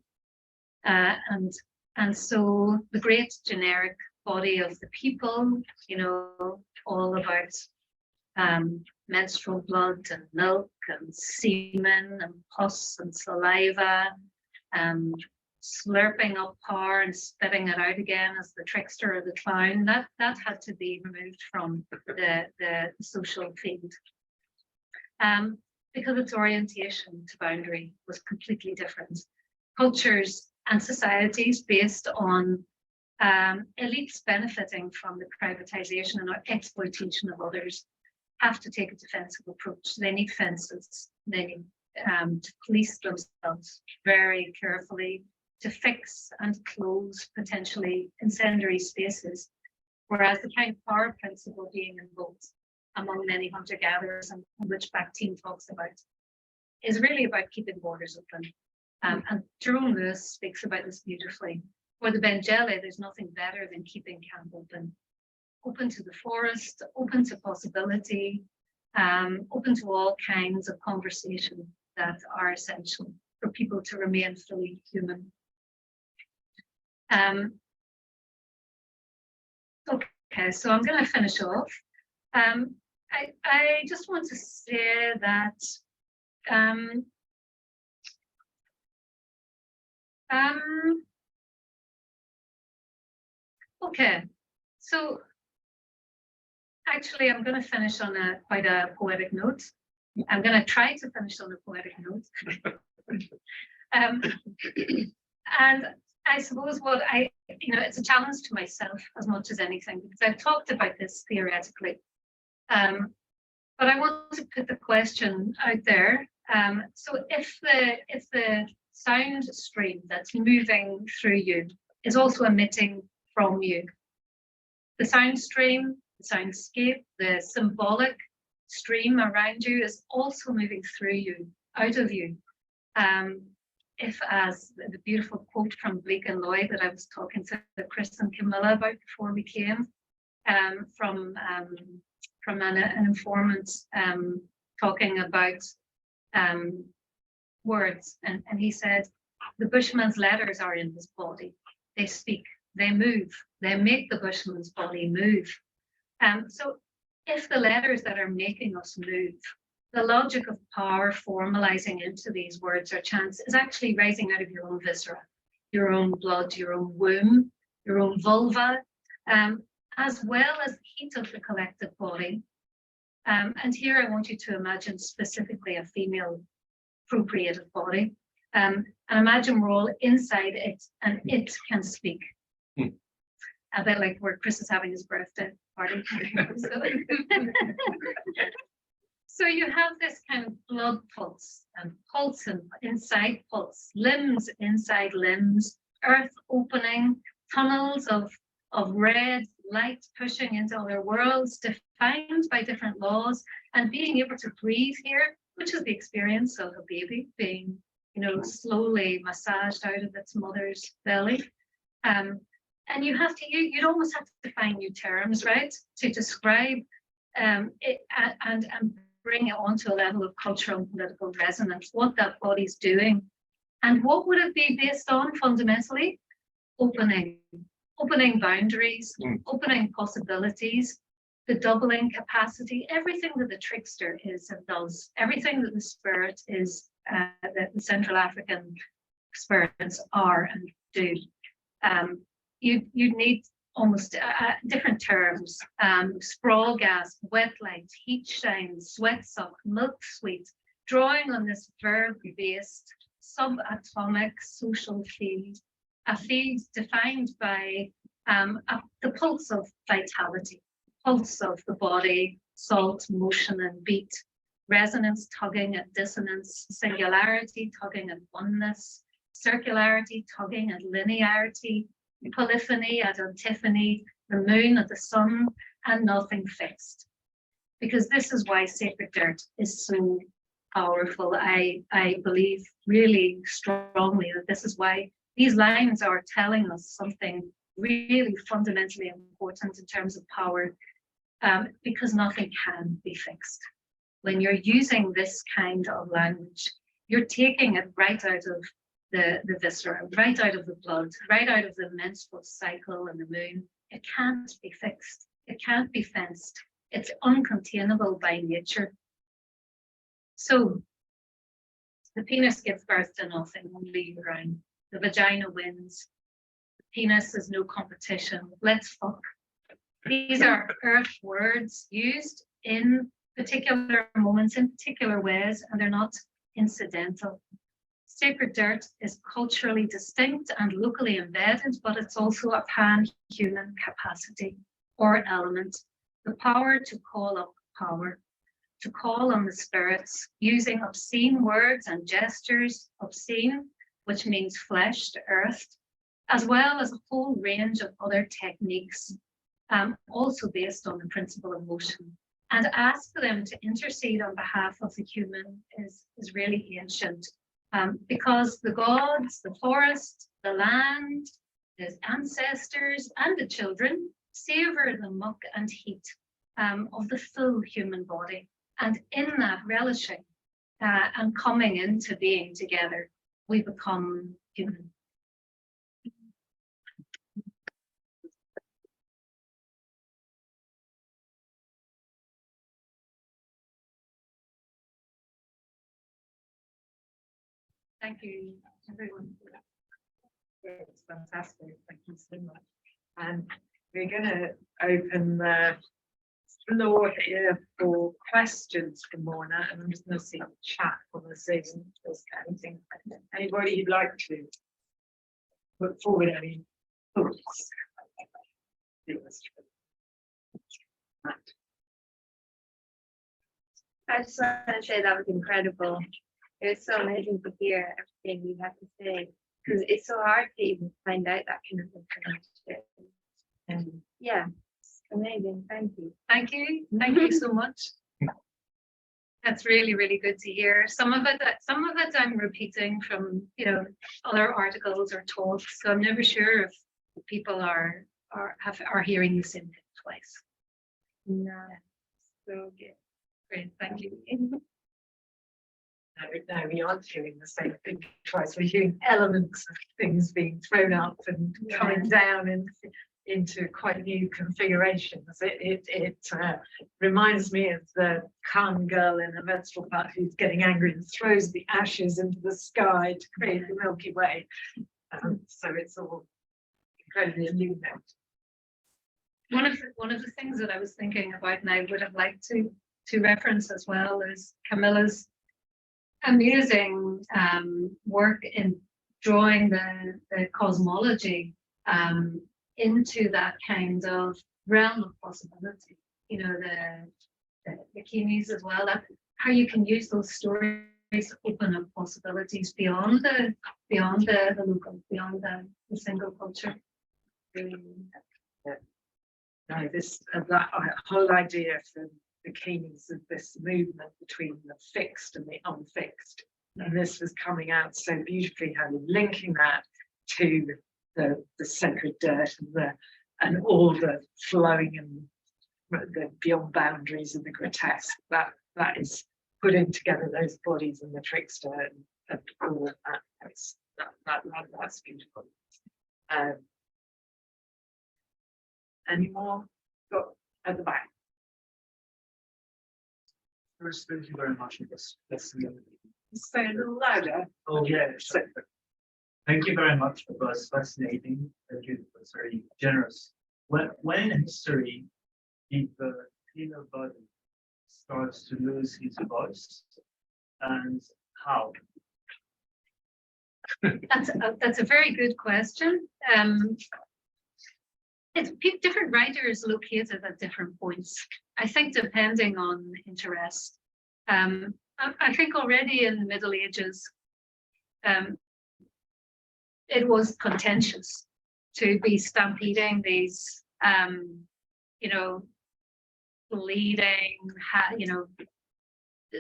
so the great generic body of the people, all about menstrual blood and milk and semen and pus and saliva, slurping up power and spitting it out again as the trickster or the clown, that had to be removed from the social field. Because its orientation to boundary was completely different. Cultures and societies based on elites benefiting from the privatization and exploitation of others have to take a defensive approach. They need fences. They need to police themselves very carefully, to fix and close potentially incendiary spaces, whereas the kind of power principle being invoked among many hunter-gatherers, and which Bakhtin talks about, is really about keeping borders open. And Jerome Lewis speaks about this beautifully. For the Benjele, there's nothing better than keeping camp open to the forest, open to possibility, open to all kinds of conversation that are essential for people to remain fully human. Okay, so I'm going to finish off. I just want to say that okay, so actually I'm going to finish on quite a poetic note. I'm going to try to finish on a poetic note. And I suppose it's a challenge to myself as much as anything, because I've talked about this theoretically. But I want to put the question out there. So if the sound stream that's moving through you is also emitting from you, the sound stream, the soundscape, the symbolic stream around you is also moving through you, out of you. If, as the beautiful quote from Blake and Lloyd that I was talking to Chris and Camilla about before we came, from an informant talking about words, and he said, the Bushman's letters are in his body. They speak, they move, they make the Bushman's body move. So if the letters that are making us move, the logic of power formalizing into these words or chants is actually rising out of your own viscera, your own blood, your own womb, your own vulva, as well as the heat of the collective body. And here I want you to imagine specifically a female procreative body. And imagine we're all inside it and it can speak. A bit like where Chris is having his birthday party. So you have this kind of blood pulse and pulse inside pulse, limbs inside limbs, earth opening, tunnels of red light pushing into other worlds, defined by different laws, and being able to breathe here, which is the experience of a baby being, slowly massaged out of its mother's belly. And you'd almost have to find new terms, right, to describe it and bring it onto a level of cultural and political resonance, what that body's doing. And what would it be based on fundamentally? Opening boundaries, opening possibilities, the doubling capacity, everything that the trickster is and does, everything that the spirit is, that the Central African spirits are and do. You'd need almost different terms, sprawl gas, wet light, heat shine, sweat suck, milk sweet, drawing on this verb-based subatomic social field, a field defined by the pulse of vitality, pulse of the body, salt, motion and beat, resonance tugging at dissonance, singularity tugging at oneness, circularity tugging at linearity, polyphony at antiphony, the moon at the sun, and nothing fixed. Because this is why sacred dirt is so powerful. I believe really strongly that this is why these lines are telling us something really fundamentally important in terms of power, because nothing can be fixed. When you're using this kind of language, you're taking it right out of the viscera, right out of the blood, right out of the menstrual cycle and the moon. It can't be fixed. It can't be fenced. It's uncontainable by nature. So the penis gives birth to nothing, only urine. The vagina wins. The penis is no competition. Let's fuck. These are earth words used in particular moments, in particular ways, and they're not incidental. Sacred dirt is culturally distinct and locally embedded, but it's also a pan-human capacity or element. The power to call up power, to call on the spirits, using obscene words and gestures, obscene, which means flesh to earth, as well as a whole range of other techniques, also based on the principle of motion. And ask them to intercede on behalf of the human is really ancient. Because the gods, the forest, the land, his ancestors and the children savor the muck and heat of the full human body. And in that relishing and coming into being together, we become human. Thank you, everyone. It's fantastic. Thank you so much. And we're going to open the floor here for questions for Morna, and I'm just going to see the chat on the Zoom. If there's anything, anybody who'd like to put forward any thoughts? I just want to say that was incredible. It was so amazing to hear everything you had to say, because it's so hard to even find out that kind of information. And yeah, it's amazing. Thank you. Thank you. Thank you so much. That's really, really good to hear. Some of it I'm repeating from, you know, other articles or talks. So I'm never sure if people are hearing the same thing twice. No, so good. Great, thank you. No, we aren't hearing the same thing twice. We're hearing elements of things being thrown up and coming down and into quite new configurations. It reminds me of the calm girl in the menstrual bath who's getting angry and throws the ashes into the sky to create the Milky Way. So it's all incredibly illuminating. One of the things that I was thinking about and I would have liked to reference as well is Camilla's amusing work in drawing the cosmology into that kind of realm of possibility. You know, the Kimis as well, that how you can use those stories to open up possibilities beyond the local, beyond the single culture. No, that whole idea from the Kimis of this movement between the fixed and the unfixed, and this was coming out so beautifully, how linking that to the sacred dirt and all the flowing and the beyond boundaries of the grotesque. That is putting together those bodies and the trickster and all of that. That's beautiful. Any more? Got at the back. First, thank you very much for this. Say a little louder. Oh yeah. Thank you very much. It was fascinating. Thank you. It was very generous. When in history did the female body starts to lose its voice, and how? That's a very good question. Different writers locate it at different points. I think depending on interest. I think already in the Middle Ages, it was contentious to be stampeding these, bleeding,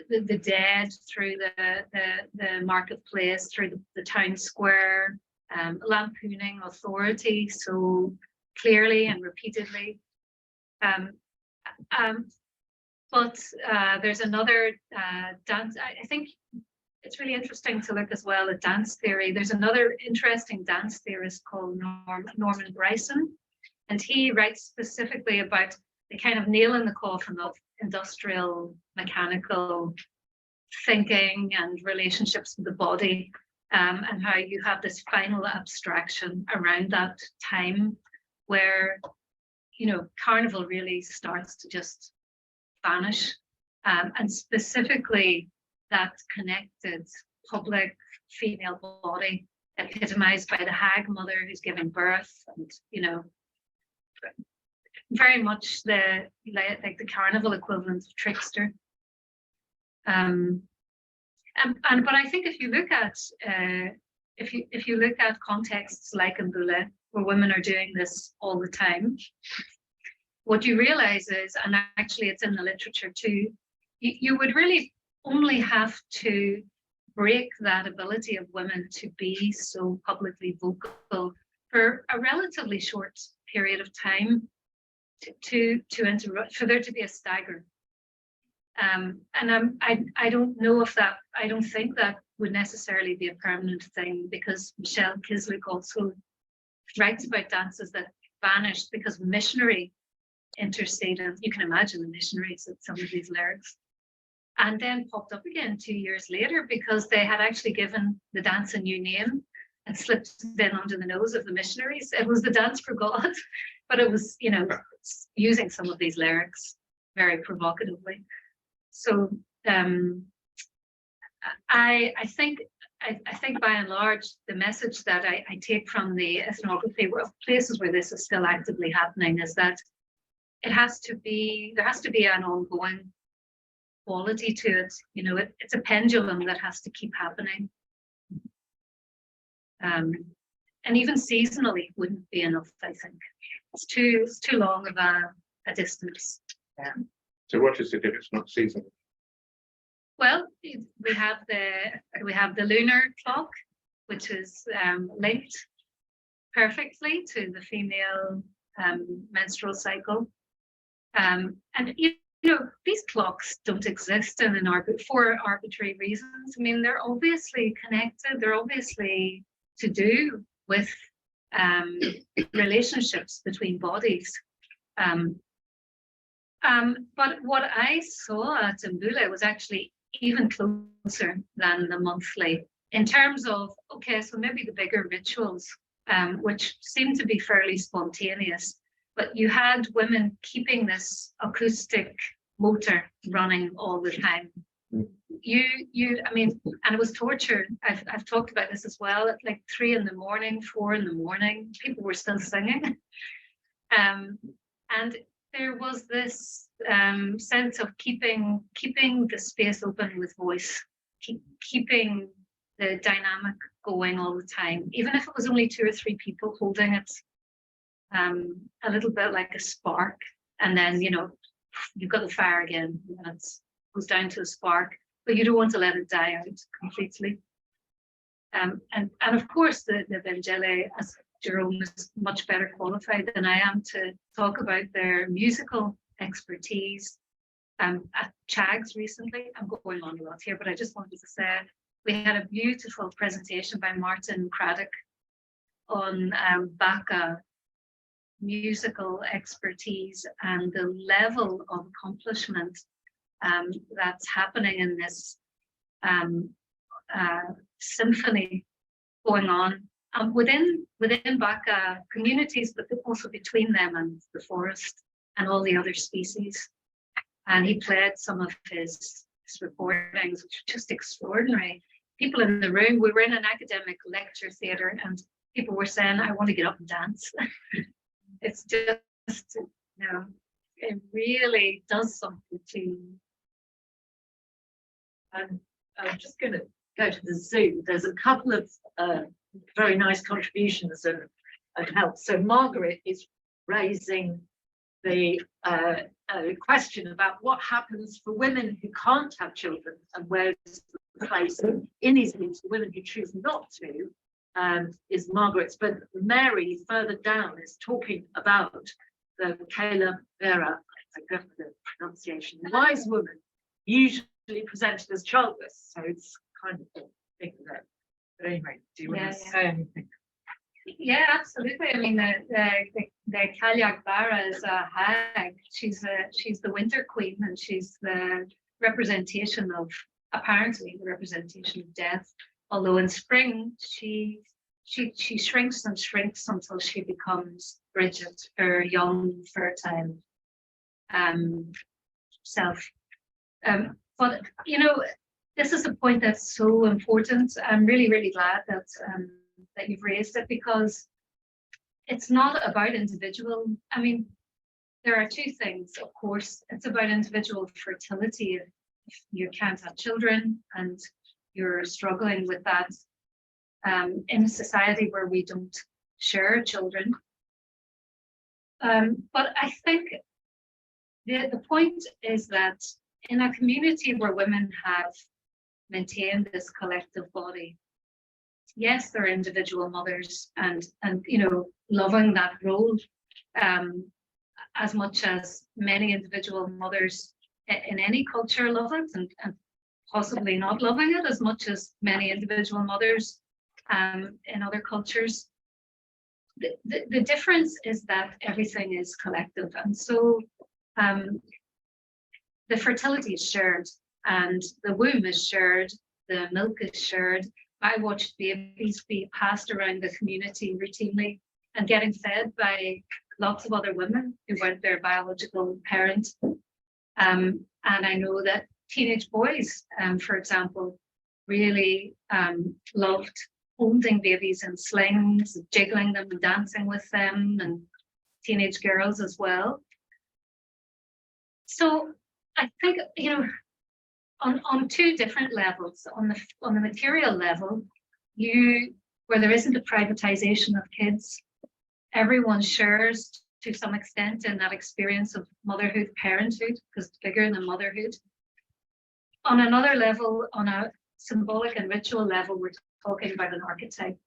the dead through the marketplace, through the town square, lampooning authority so clearly and repeatedly. But there's another dance. I think it's really interesting to look as well at dance theory. There's another interesting dance theorist called Norman Bryson, and he writes specifically about the kind of nail in the coffin of industrial mechanical thinking and relationships with the body, and how you have this final abstraction around that time where, carnival really starts to just vanish, and specifically that connected public female body epitomized by the hag mother who's giving birth, and very much the carnival equivalent of trickster. But I think if you look at if you look at contexts like in Boule, where women are doing this all the time, what you realize is, and actually it's in the literature too, you would really only have to break that ability of women to be so publicly vocal for a relatively short period of time to interrupt, for there to be a stagger. And I don't know if that, I don't think that would necessarily be a permanent thing, because Michelle Kiswick also writes about dances that vanished because missionary interceded. You can imagine the missionaries at some of these lyrics, and then popped up again 2 years later because they had actually given the dance a new name and slipped it in under the nose of the missionaries. It was the dance for God, but it was, you know, using some of these lyrics very provocatively. So I think by and large, the message that I take from the ethnography of places where this is still actively happening is that there has to be an ongoing quality to it. You know, it's a pendulum that has to keep happening. And even seasonally wouldn't be enough, I think. It's too long of a distance. Yeah. So what is it if it's not seasonal? Well, we have the lunar clock, which is linked perfectly to the female menstrual cycle. And you know, these clocks don't exist for arbitrary reasons. I mean, they're obviously connected. They're obviously to do with relationships between bodies. But what I saw at Mbule was actually even closer than the monthly in terms of, okay, so maybe the bigger rituals, which seemed to be fairly spontaneous, but you had women keeping this acoustic motor running all the time. I mean, and it was torture. I've talked about this as well. At like 3 in the morning, 4 in the morning, people were still singing. And there was this sense of keeping the space open with voice, keeping the dynamic going all the time, even if it was only 2 or 3 people holding it, a little bit like a spark. And then, you know, you've got the fire again, and it goes down to a spark, but you don't want to let it die out completely. And of course, the Vangeli, as Jerome is much better qualified than I am to talk about their musical expertise. At Chags recently, I'm going on a lot here, but I just wanted to say we had a beautiful presentation by Martin Craddock on Baka musical expertise and the level of accomplishment that's happening in this symphony going on within Baka communities, but also between them and the forest and all the other species. And he played some of his recordings, which were just extraordinary. People in the room, we were in an academic lecture theatre, and people were saying, I want to get up and dance. It's just, you know, it really does something to you. I'm just going to go to the Zoom. There's a couple of very nice contributions and help. So Margaret is raising the question about what happens for women who can't have children and where's the place in these groups for women who choose not to, is Margaret's. But Mary further down is talking about the Kayla Vera, I go for the pronunciation, wise woman, usually presented as childless. So it's kind of a thing there. But anyway, do you want to say anything? Yeah, absolutely. I mean, the Kalyak Bara is a hag. She's the winter queen, and she's the representation of, apparently, the representation of death. Although in spring, she shrinks and shrinks until she becomes Bridget, her young, fertile self. But you know, this is a point that's so important. I'm really, really glad that that you've raised it, because it's not about individual. I mean, there are 2 things, of course. It's about individual fertility. If you can't have children and you're struggling with that in a society where we don't share children. But I think the point is that in a community where women have maintained this collective body, yes, they're individual mothers, and you know, loving that role as much as many individual mothers in any culture love it, and possibly not loving it as much as many individual mothers in other cultures. The difference is that everything is collective, and so the fertility is shared, and the womb is shared, the milk is shared. I watched babies be passed around the community routinely and getting fed by lots of other women who weren't their biological parent. And I know that teenage boys, for example, really loved holding babies in slings, jiggling them and dancing with them, and teenage girls as well. So I think, you know, on two different levels, on the material level, where there isn't a privatization of kids, everyone shares to some extent in that experience of motherhood, parenthood, because it's bigger than motherhood. On another level, on a symbolic and ritual level, we're talking about an archetype,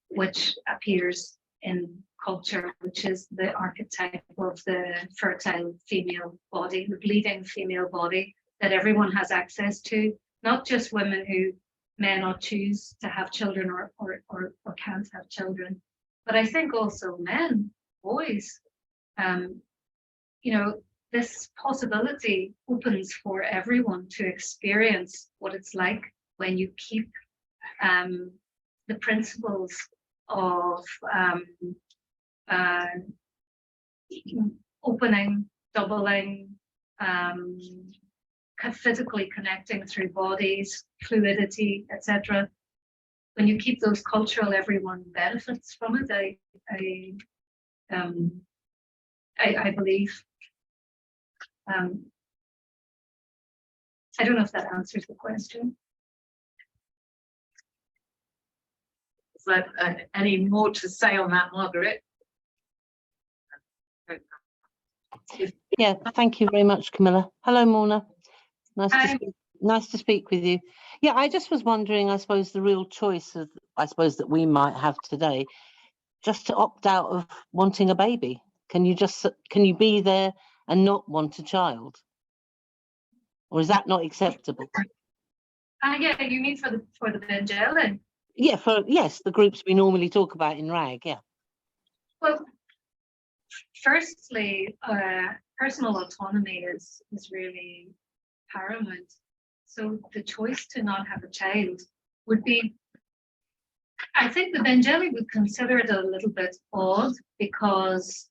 which appears in culture, which is the archetype of the fertile female body, the bleeding female body that everyone has access to, not just women who may not choose to have children or can't have children, but I think also men, boys. You know, this possibility opens for everyone to experience what it's like when you keep the principles of opening, doubling, physically connecting through bodies, fluidity, etc. When you keep those cultural, everyone benefits from it. I believe. I don't know if that answers the question. Is there any more to say on that, Margaret? Yeah, thank you very much, Camilla. Hello, Morna. Nice to speak with you. Yeah, I just was wondering, I suppose, the real choice that we might have today, just to opt out of wanting a baby. Can you be there and not want a child? Or is that not acceptable? Yeah, you mean for the Benjela? Yeah, yes, the groups we normally talk about in RAG, yeah. Well, firstly, personal autonomy is really paramount. So the choice to not have a child would be, I think the Benjeli would consider it a little bit odd because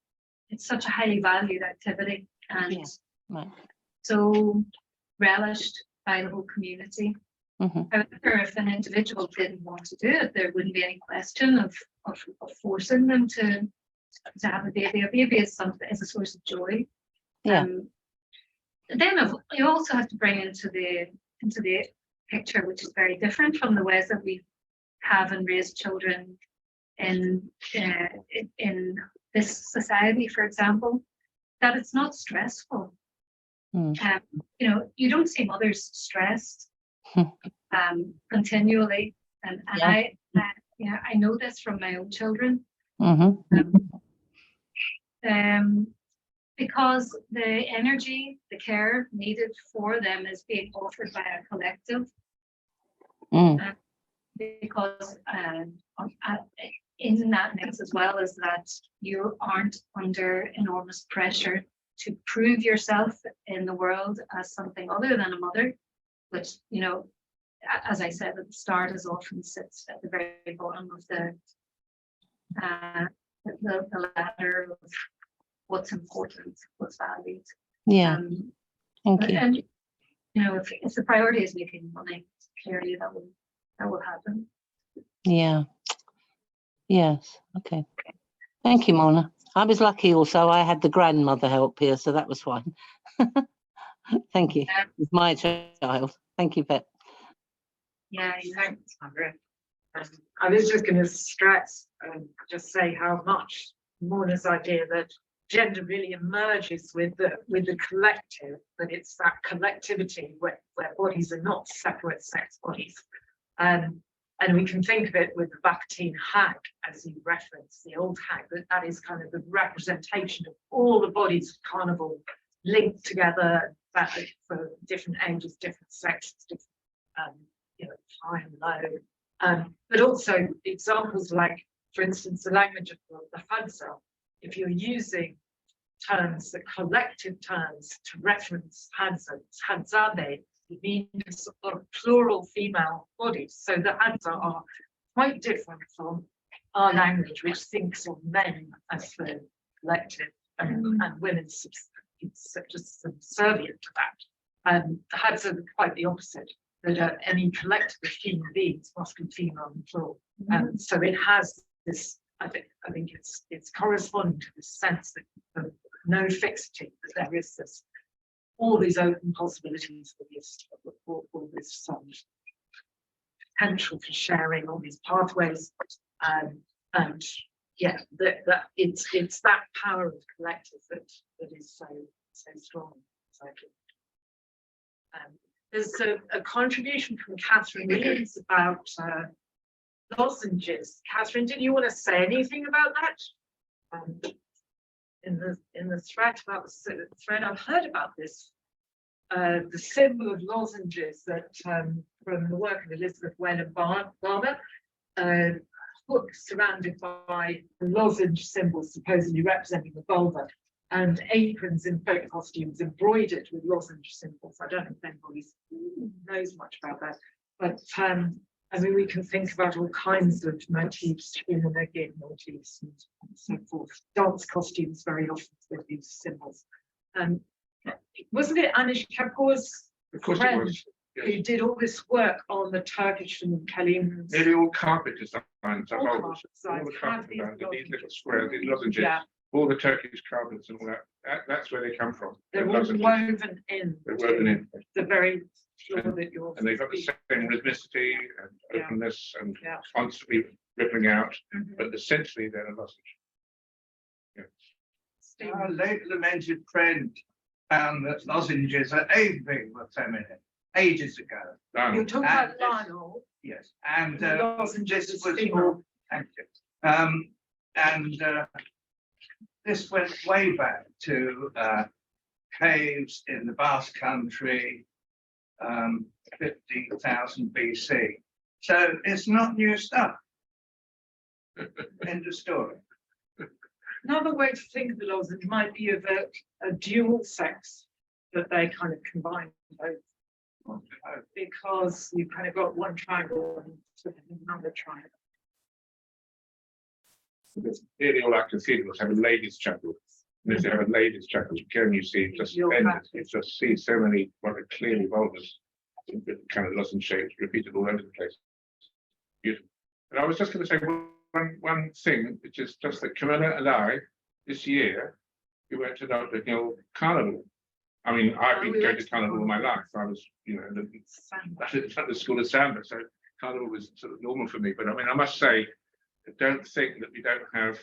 it's such a highly valued activity and so relished by the whole community. However, if an individual didn't want to do it, there wouldn't be any question of forcing them to have a baby. A baby is a source of joy. Then you also have to bring into the picture, which is very different from the ways that we have and raise children in this society, for example, that it's not stressful. You know, you don't see mothers stressed continually, and I know this from my own children. Because the energy, the care needed for them is being offered by a collective. Because in that mix as well is that you aren't under enormous pressure to prove yourself in the world as something other than a mother, which, you know, as I said at the start, is often sits at the very bottom of the ladder of what's important, what's valued. Thank you. And you know, if the priority is making money, clearly that will happen. Yes. Okay. Thank you, Mona. I was lucky also. I had the grandmother help here, so that was fine. Thank you. It's my child. Thank you, Pet. Yeah, thanks, Margaret. I was just going to stress and just say how much Morna's idea that gender really emerges with the collective, that it's that collectivity where bodies are not separate sex bodies. And we can think of it with the Bakhtin hag, as you referenced, the old hag, that is kind of the representation of all the bodies of carnival linked together for different ages, different sexes, different, high and low. But also examples like, for instance, the language of the Hadza. If you're using terms, the collective terms to reference Hadzabe, it means sort of plural female bodies. So the Hadza are quite different from our language, which thinks of men as the collective and women just subservient to that. The Hadza are quite the opposite, that any collective of human beings must be female and plural. So it has this, I think it's corresponding to this sense that of no fixity, that there is this, all these open possibilities for this potential for sharing, all these pathways, and yeah, that it's that power of the collective that is so strong. There's a contribution from Catherine Williams about lozenges. Catherine, did you want to say anything about that? In the thread about the thread, I've heard about this. The symbol of lozenges that from the work of Elizabeth Wen and Barber, hooks surrounded by lozenge symbols supposedly representing the vulva, and aprons in folk costumes embroidered with lozenge symbols. I don't know if anybody knows much about that, but I mean, we can think about all kinds of motifs, Finnegan motifs, and so forth. Dance costumes very often with these symbols. Wasn't it Anish Kapoor's friend who did all this work on the Turkish and Kalim's? Nearly all carpet designs are All always, all carpet the designs carpet have these designs, these little lozenges. squares, these lozenges, Yeah, all the Turkish carpets and all that, that's where they come from. they're all lozenges. woven in. They're woven in. The very floor that you're. And they've got the same rhythmicity and Yeah. openness and Yeah. constantly rippling out, Mhm. but essentially they're a lozenge. Our late lamented friend found that lozenges are anything but feminine ages ago. You're Done. talking And about Lionel. Yes, and The lozenges this is was female. more. Thank you. This went way back to caves in the Basque Country, 50,000 BC. So it's not new stuff. End of story. Another way to think of the lozenge might be of a dual sex, that they kind of combine both, because you've kind of got one triangle and another triangle. Nearly all our cathedrals have a ladies' chapel. And if they have a ladies' chapel, again, you see just endless, you just see so many what are clearly vulvas, kind of lozenge shapes repeated all over the place. Beautiful. And I was just going to say one thing, which is just that Camilla and I, this year, we went to the carnival. I mean, I've been going to carnival all my life. I was, at the school of samba, so carnival was sort of normal for me. But I mean, I must say, I don't think that we don't have,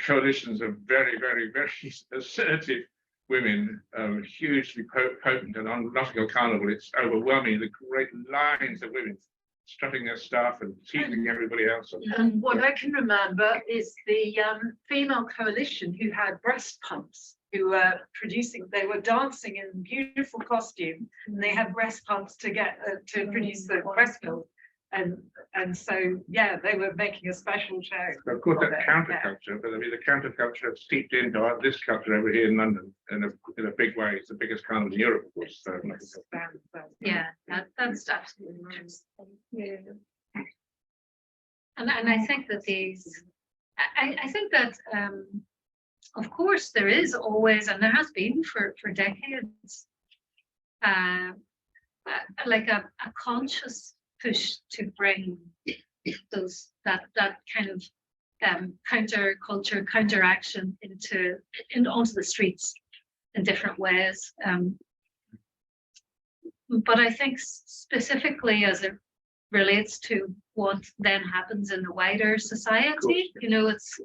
coalitions of very, very, very assertive women, hugely potent, and on Nottingham Carnival, it's overwhelming. The great lines of women strutting their stuff and teasing everybody else. And what I can remember is the female coalition who had breast pumps, who were they were dancing in beautiful costume, and they had breast pumps to get to produce the breast milk. And so, yeah, they were making a special show. Of course, that's counterculture, but I mean, the counterculture seeped into this culture over here in London in a big way. It's the biggest carnival in Europe, of course. So, Yeah, that's absolutely right. Yeah. And I think that I think that of course there is always, and there has been for decades, like a conscious push to bring that kind of counter-culture, counter-action onto the streets in different ways. But I think specifically as it relates to what then happens in the wider society, it's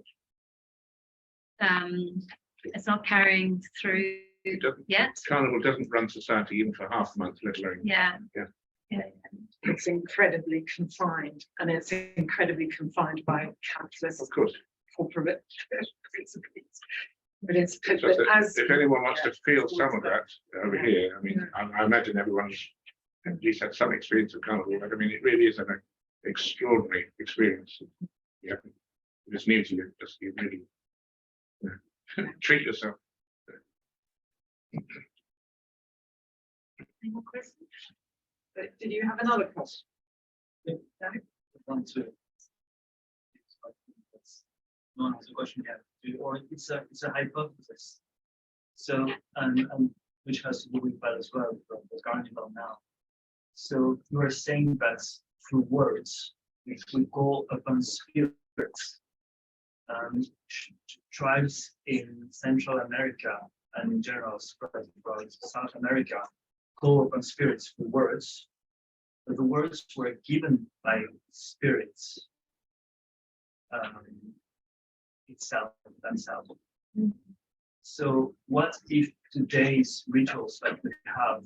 not carrying through yet. Carnival doesn't run society even for half a month, let alone. Yeah. It's incredibly confined, and it's incredibly confined by capitalist Of course. corporate principles. But it's So if anyone wants to feel some of that over here, I mean, I imagine everyone's at least had some experience of carnival, but I mean, it really is an extraordinary experience. Yeah, if it's new to you, just you really treat yourself. Any more questions? Did you have another question? No? Want to. No, it's a question you have to, or it's a hypothesis. So, and which has to do with that as well, from the carnival now. So you are saying that through words, if we go upon spirits, tribes in Central America and in general spread throughout South America go upon spirits through words, but the words were given by spirits themselves. So what if today's rituals that we have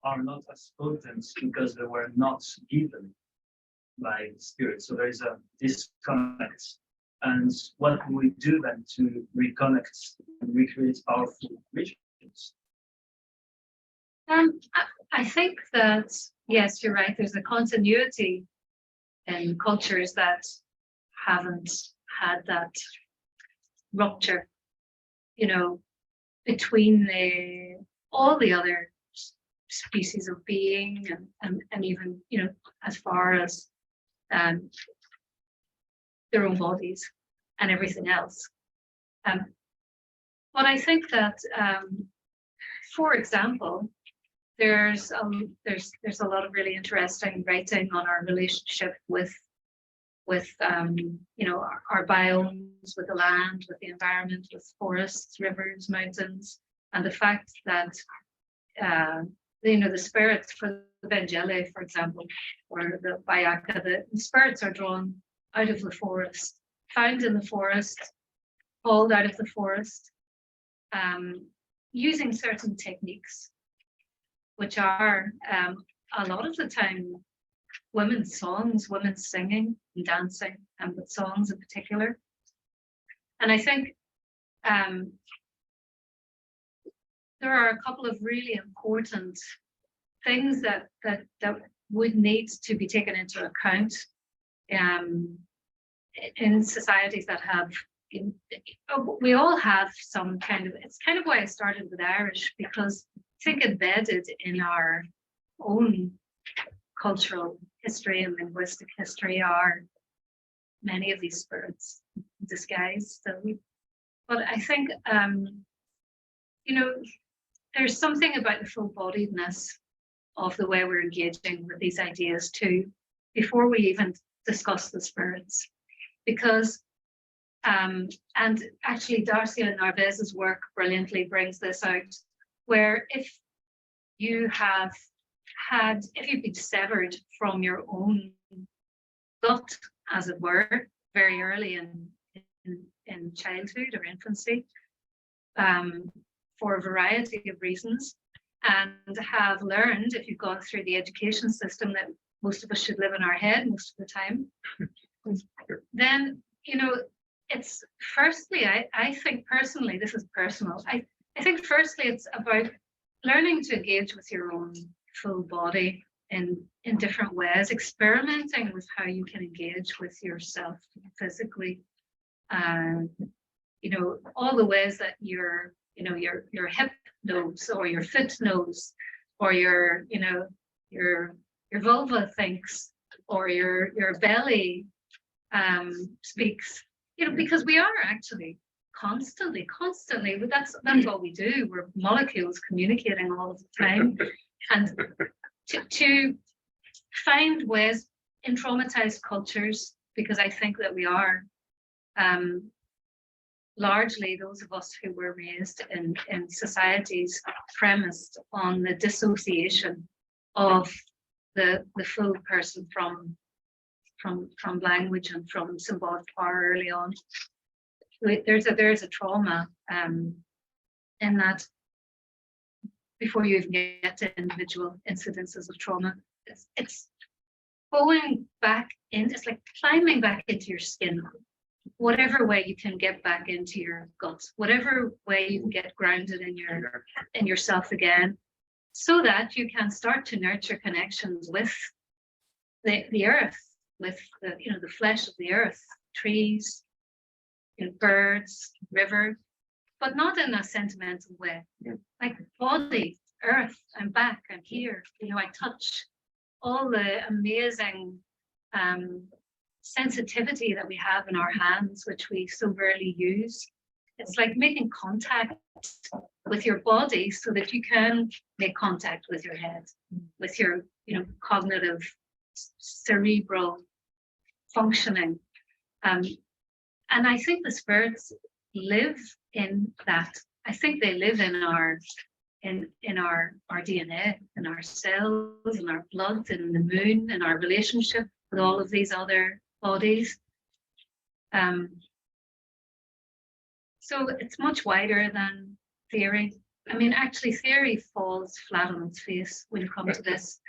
are not as potent because they were not given by spirits? So there is a disconnect. And what can we do then to reconnect and recreate powerful rituals? I think that, yes, you're right. There's a continuity in cultures that haven't had that rupture, between all the other species of being and even, as far as their own bodies and everything else. But I think that, for example, there's a lot of really interesting writing on our relationship with our biomes, with the land, with the environment, with forests, rivers, mountains, and the fact that the spirits for the Benjele, for example, or the Bayaka, the spirits are drawn out of the forest, found in the forest, pulled out of the forest, using certain techniques, which are a lot of the time women's songs, women's singing and dancing, and with songs in particular. And I think there are a couple of really important things that would need to be taken into account in societies that have, we all have some kind of, it's kind of why I started with Irish, because I think embedded in our own cultural history and linguistic history are many of these spirits disguised. But I think, there's something about the full-bodiedness of the way we're engaging with these ideas too, before we even discuss the spirits. Because, and actually Darcia Narvaez's work brilliantly brings this out, where if you've been severed from your own gut, as it were, very early in childhood or infancy, for a variety of reasons, and have learned, if you've gone through the education system, that most of us should live in our head most of the time, then, it's firstly, I think personally, this is personal, I think firstly it's about learning to engage with your own full body in different ways, experimenting with how you can engage with yourself physically, all the ways that your hip knows, or your foot knows, or your vulva thinks, or your belly speaks, because we are actually constantly, but that's all we do. We're molecules communicating all of the time. And to find ways in traumatized cultures, because I think that we are largely those of us who were raised in societies premised on the dissociation of the full person from language and from symbolic power early on. There's a trauma in that, before you even get to individual incidences of trauma. It's going back in, it's like climbing back into your skin, whatever way you can get back into your guts, whatever way you can get grounded in yourself again, so that you can start to nurture connections with the earth, with the flesh of the earth, trees, birds, rivers, but not in a sentimental way. Like body, earth, I'm back, I'm here. I touch all the amazing sensitivity that we have in our hands, which we so rarely use. It's like making contact with your body so that you can make contact with your head, with your cognitive, cerebral functioning. And I think the spirits live in that. I think they live in our DNA, in our cells, in our blood, in the moon, in our relationship with all of these other bodies. So it's much wider than theory. I mean, actually, theory falls flat on its face when you come to this,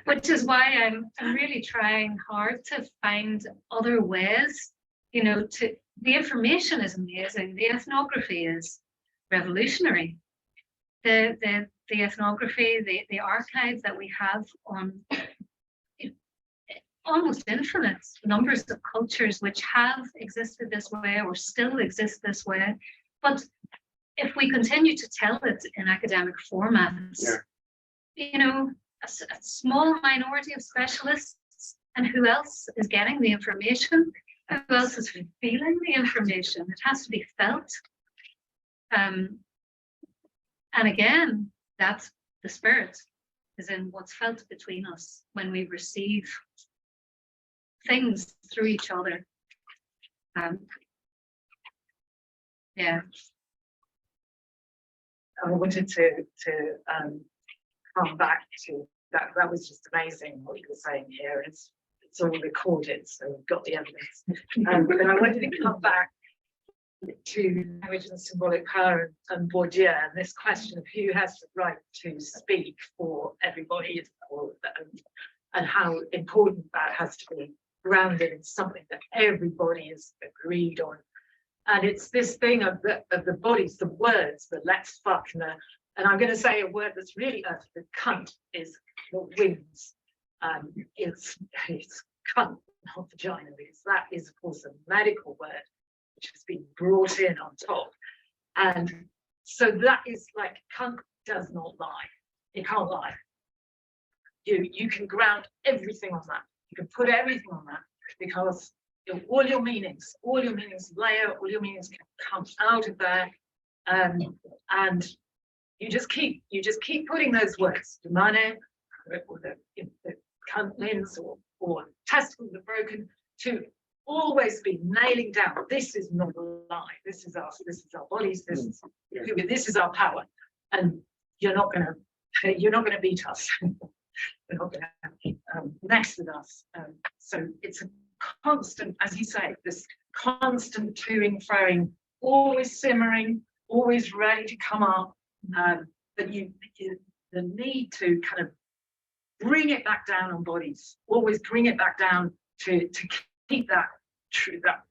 which is why I'm really trying hard to find other ways. The information is amazing. The ethnography is revolutionary. The ethnography, the archive that we have on almost infinite numbers of cultures which have existed this way or still exist this way. But if we continue to tell it in academic formats, a small minority of specialists, and who else is getting the information? Who else is feeling the information? It has to be felt. And again, that's the spirit is in what's felt between us when we receive things through each other. Yeah. I wanted to come back to that. That was just amazing what you were saying here. It's all recorded, so we've got the evidence. But I wanted to come back to language and symbolic power and Bourdieu, and this question of who has the right to speak for everybody, and how important that has to be grounded in something that everybody is agreed on. And it's this thing of the bodies, the words, the let's fuck, and I'm going to say a word that's really earthy. The cunt is what wins. It's cunt, not vagina, because that is, of course, a medical word which has been brought in on top. And so that is like, cunt does not lie. It can't lie. You can ground everything on that. You can put everything on that, because all your meanings layer, all your meanings can come out of there, and you just keep putting those words, the money, or the cunt lens, or testicles are broken, to always be nailing down. This is not a lie. This is us. This is our bodies. This is our power, and you're not going to beat us. You're not going to mess with us. So it's a constant, as you say, this constant toing, throwing, always simmering, always ready to come up. But the need to kind of bring it back down on bodies, always bring it back down to keep that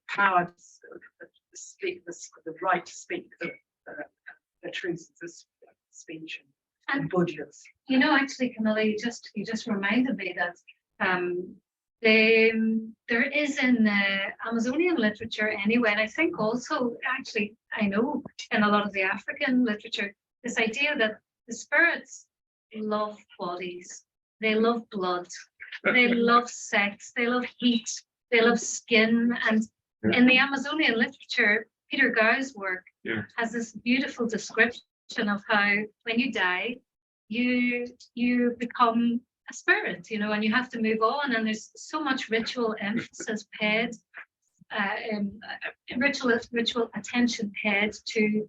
power to speak, the right to speak, the truth of this speech and Bourdieu's. Actually, Camilla, you just reminded me that there is in the Amazonian literature anyway, and I think also, actually, I know in a lot of the African literature, this idea that the spirits love bodies, they love blood, they love sex, they love heat, they love skin. And in the Amazonian literature, Peter Gau's work has this beautiful description of how when you die, you become a spirit, and you have to move on, and there's so much ritual emphasis paid, ritual attention paid to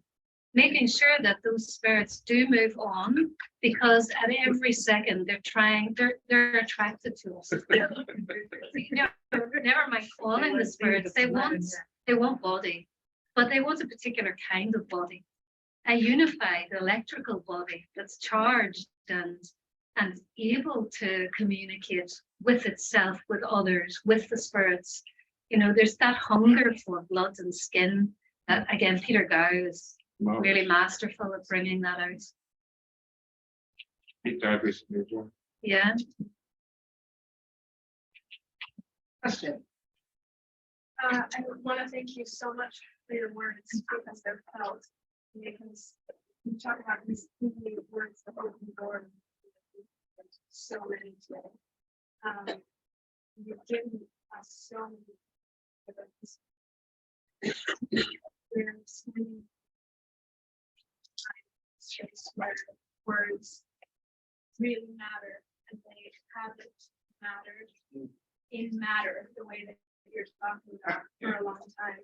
making sure that those spirits do move on, because at every second they're attracted to us. Never mind calling the spirits, they want body, but they want a particular kind of body. a unified electrical body that's charged and able to communicate with itself, with others, with the spirits. You know, there's that hunger for blood and skin that, again, Peter Gow is really masterful at bringing that out. He died recently as well. Yeah. Question. I want to thank you so much for your words because they're felt. Because you talk about these words that open the door. So many today. You've given us so many. There's many times where words really matter, and they haven't mattered in matter the way that you're talking about for a long time.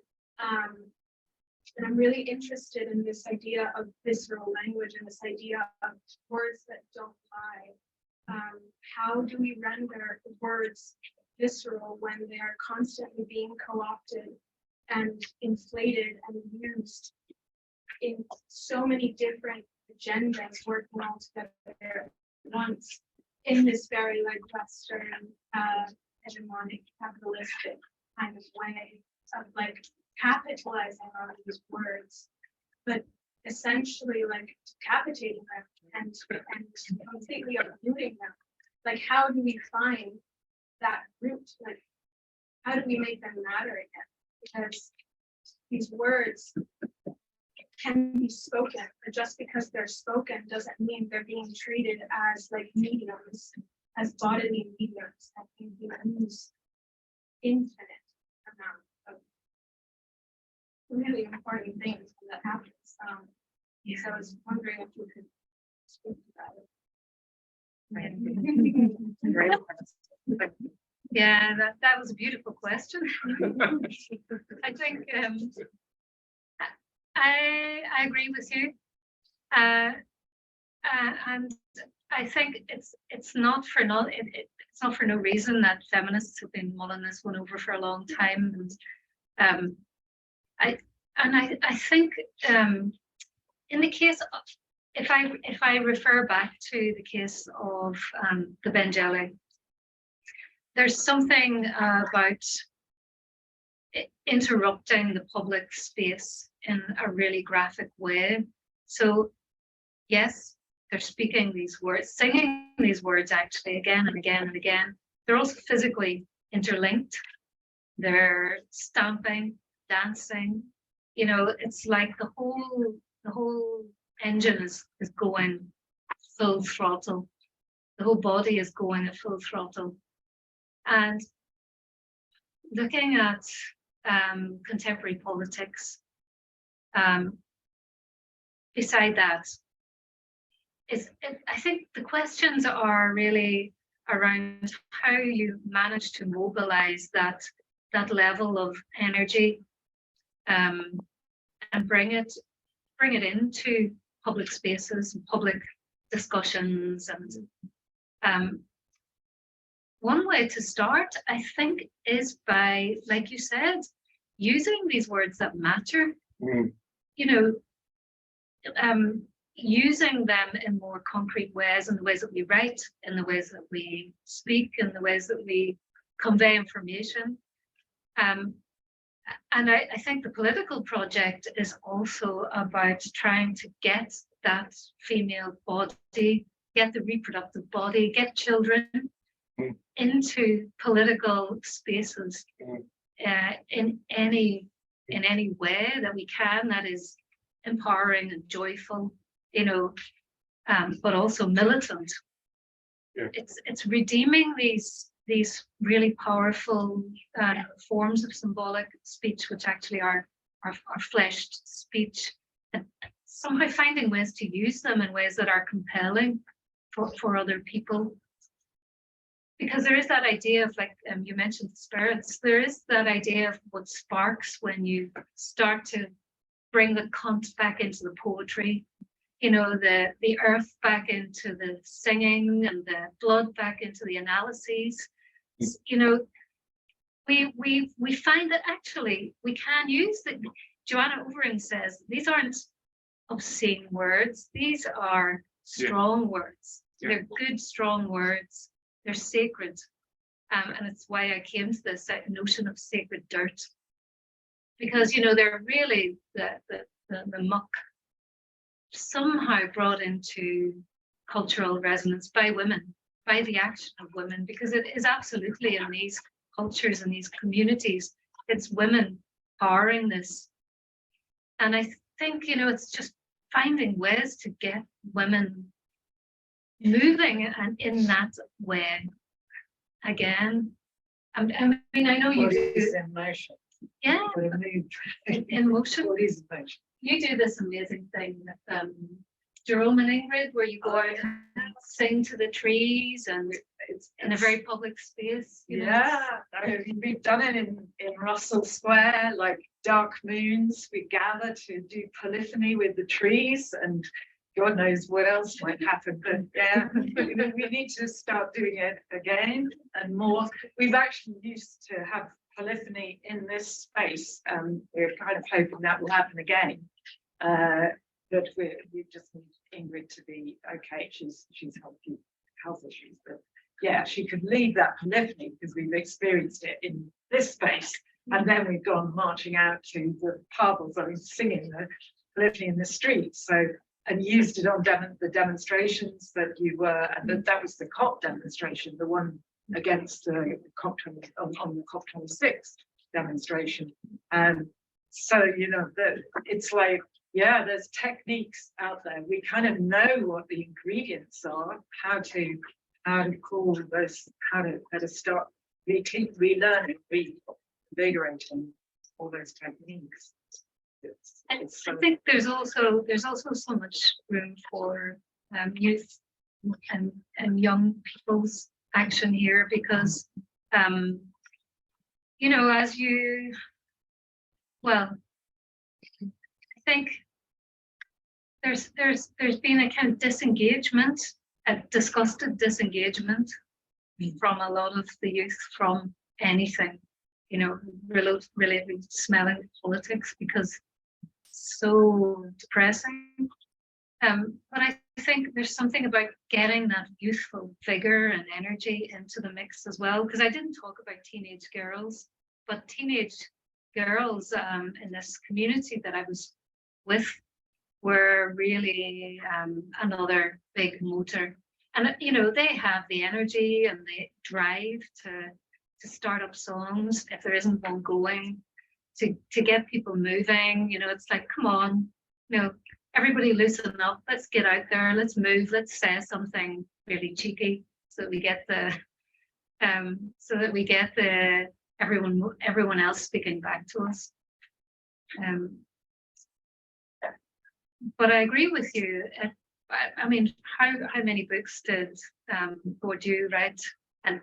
And I'm really interested in this idea of visceral language and this idea of words that don't lie. How do we render words visceral when they are constantly being co-opted and inflated and used in so many different agendas working all together at once in this very like Western hegemonic capitalistic kind of way of like capitalizing on these words, but essentially like decapitating them and completely uprooting them. Like, how do we find that root? Like, how do we make them matter again? Because these words can be spoken, but just because they're spoken doesn't mean they're being treated as like mediums, as bodily mediums that can use infinite amount of really important things when that happens. So I was wondering if you could speak about it. Yeah, that was a beautiful question. I think I agree with you, and I think it's not for no reason that feminists have been mulling this one over for a long time, and I think in the case of, if I refer back to the case of the Benjelli, there's something about interrupting the public space in a really graphic way. So yes, they're speaking these words, singing these words actually again and again and again. They're also physically interlinked. They're stamping, dancing. You know, it's like the whole engine is going full throttle. The whole body is going at full throttle. And looking at contemporary politics, beside that, I think the questions are really around how you manage to mobilize that level of energy and bring it into public spaces and public discussions. And one way to start, I think, is by, like you said, using these words that matter. You know, using them in more concrete ways, in the ways that we write, in the ways that we speak, in the ways that we convey information. And I think the political project is also about trying to get that female body, get the reproductive body, get children into political spaces in any way that we can, that is empowering and joyful, you know, but also militant. Yeah. It's redeeming these really powerful forms of symbolic speech, which actually are fleshed speech, and somehow finding ways to use them in ways that are compelling for other people. Because there is that idea of, like you mentioned, the spirits, there is that idea of what sparks when you start to bring the cunt back into the poetry, you know, the earth back into the singing and the blood back into the analyses. You know, we find that actually we can use the, Joanna Overing says, these aren't obscene words. These are strong words. Yeah. They're good, strong words. They're sacred. And it's why I came to this notion of sacred dirt. Because, you know, they're really the muck somehow brought into cultural resonance by women, by the action of women, because it is absolutely in these cultures and these communities, it's women powering this. And I think, you know, it's just finding ways to get women moving and in that way again. I mean, I know you do. In motion. Yeah, in motion. What is motion? You do this amazing thing with Jerome and Ingrid, where you go out and sing to the trees and it's in a very public space. You know? Yeah, we've done it in Russell Square, like dark moons. We gather to do polyphony with the trees, and God knows what else might happen. But yeah, we need to start doing it again and more. We've actually used to have polyphony in this space. We're kind of hoping that will happen again. But we just need Ingrid to be okay. She's health issues, but yeah, she could lead that polyphony because we've experienced it in this space, and then we've gone marching out to the pubs. I mean, singing the polyphony in the streets. So and used it on the demonstrations that you were, and that was the COP demonstration, the one against COP on the COP26 demonstration. So you know that it's like, yeah, there's techniques out there. We kind of know what the ingredients are, how to call those, how to start keep relearning, reinvigorating all those techniques. I think there's also so much room for youth and young people's action here, because you know, as you, well, I think there's been a kind of disengagement, a disgusted disengagement from a lot of the youth from anything, you know, related to smelling politics, because it's so depressing. But I think there's something about getting that youthful vigor and energy into the mix as well, because I didn't talk about teenage girls, but teenage girls in this community that I was with were really another big motor. And you know, they have the energy and the drive to start up songs if there isn't one going, to get people moving. You know, it's like, come on, you know, everybody loosen up, let's get out there, let's move, let's say something really cheeky so that we get the everyone else speaking back to us. But I agree with you. I mean, how many books did Bourdieu write, and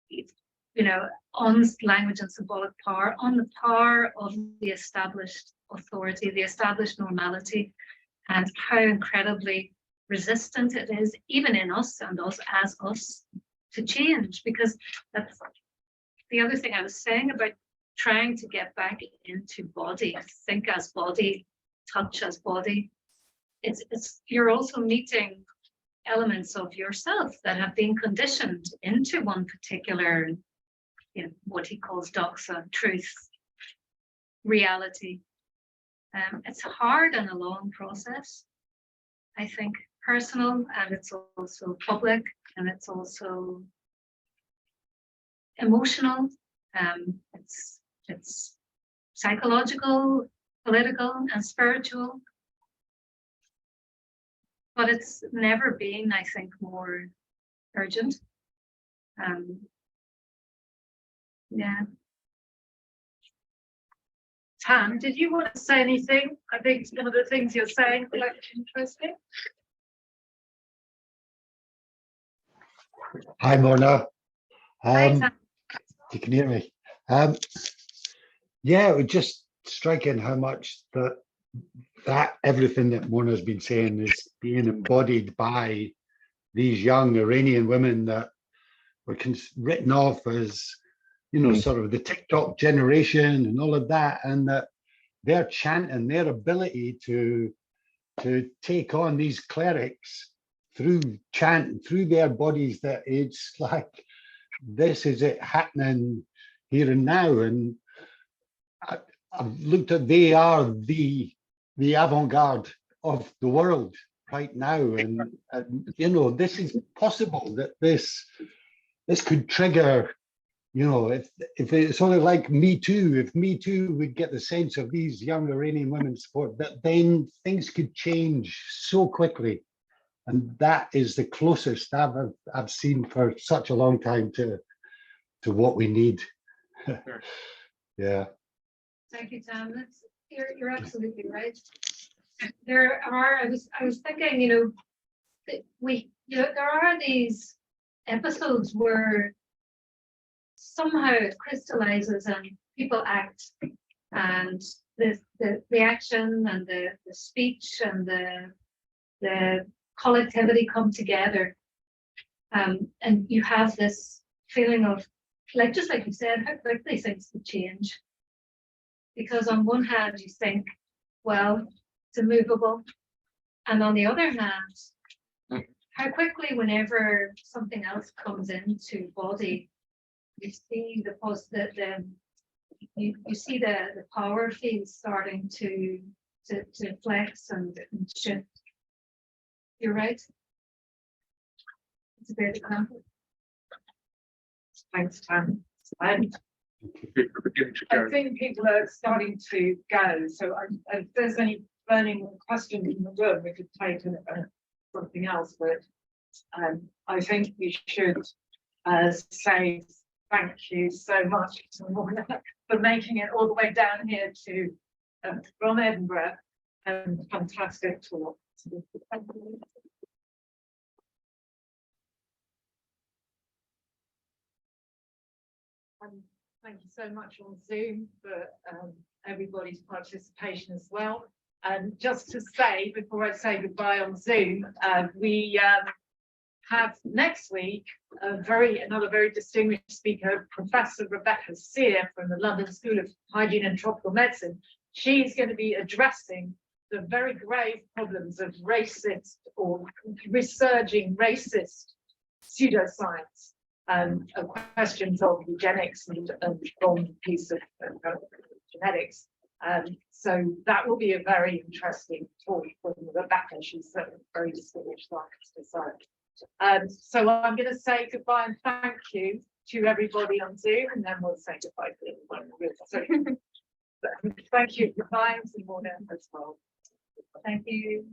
you know, on language and symbolic power, on the power of the established authority, the established normality, and how incredibly resistant it is, even in us and us as us, to change. Because that's the other thing I was saying about trying to get back into body, think as body, touch as body. It's you're also meeting elements of yourself that have been conditioned into one particular, you know, what he calls doxa, truth, reality. It's hard and a long process, I think, personal, and it's also public, and it's also emotional. It's psychological, political, and spiritual. But it's never been, I think, more urgent. Yeah. Tan, did you want to say anything? I think some of the things you're saying are like interesting. Hi, Morna. Hi, Sam. You can hear me. Yeah, it was just striking how much that everything that Morna's been saying is being embodied by these young Iranian women that were written off as, you know, sort of the TikTok generation and all of that, and that they're chanting their ability to to take on these clerics through chant, through their bodies, that it's like, this is it happening here and now. And I've looked at, they are the avant-garde of the world right now. And you know, this is possible, that this could trigger, you know, if it's sort of like Me Too, if Me Too would get the sense of these young Iranian women's support, that then things could change so quickly. And that is the closest I've seen for such a long time to what we need. Yeah. Thank you, Tom. You're absolutely right. There are, I was thinking, you know, that there are these episodes where somehow it crystallizes and people act, and the action and the speech and the collectivity come together, and you have this feeling of, like, just like you said, how quickly things could change. Because on one hand you think, well, it's immovable, and on the other hand, how quickly, whenever something else comes into body, you see you see the power field starting to flex and shift. You're right. It's a great example. Thanks, Tam. And I think people are starting to go. So if there's any burning questions in the room, we could take something else. But I think we should say thank you so much to Morna for making it all the way down here to from Edinburgh, and fantastic talk. Thank you so much on Zoom for everybody's participation as well. And just to say, before I say goodbye on Zoom, we have next week another very distinguished speaker, Professor Rebecca Sear from the London School of Hygiene and Tropical Medicine. She's going to be addressing the very grave problems of racist or resurging racist pseudoscience. Questions of eugenics and wrong piece of genetics. So that will be a very interesting talk from Rebecca. She's a very distinguished scientist. So I'm going to say goodbye and thank you to everybody on Zoom, and then we'll say goodbye to everyone. So, thank you. Goodbye, and Morna as well. Thank you.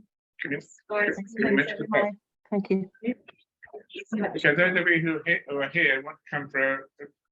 Thank you. So those of you who are here want to come for a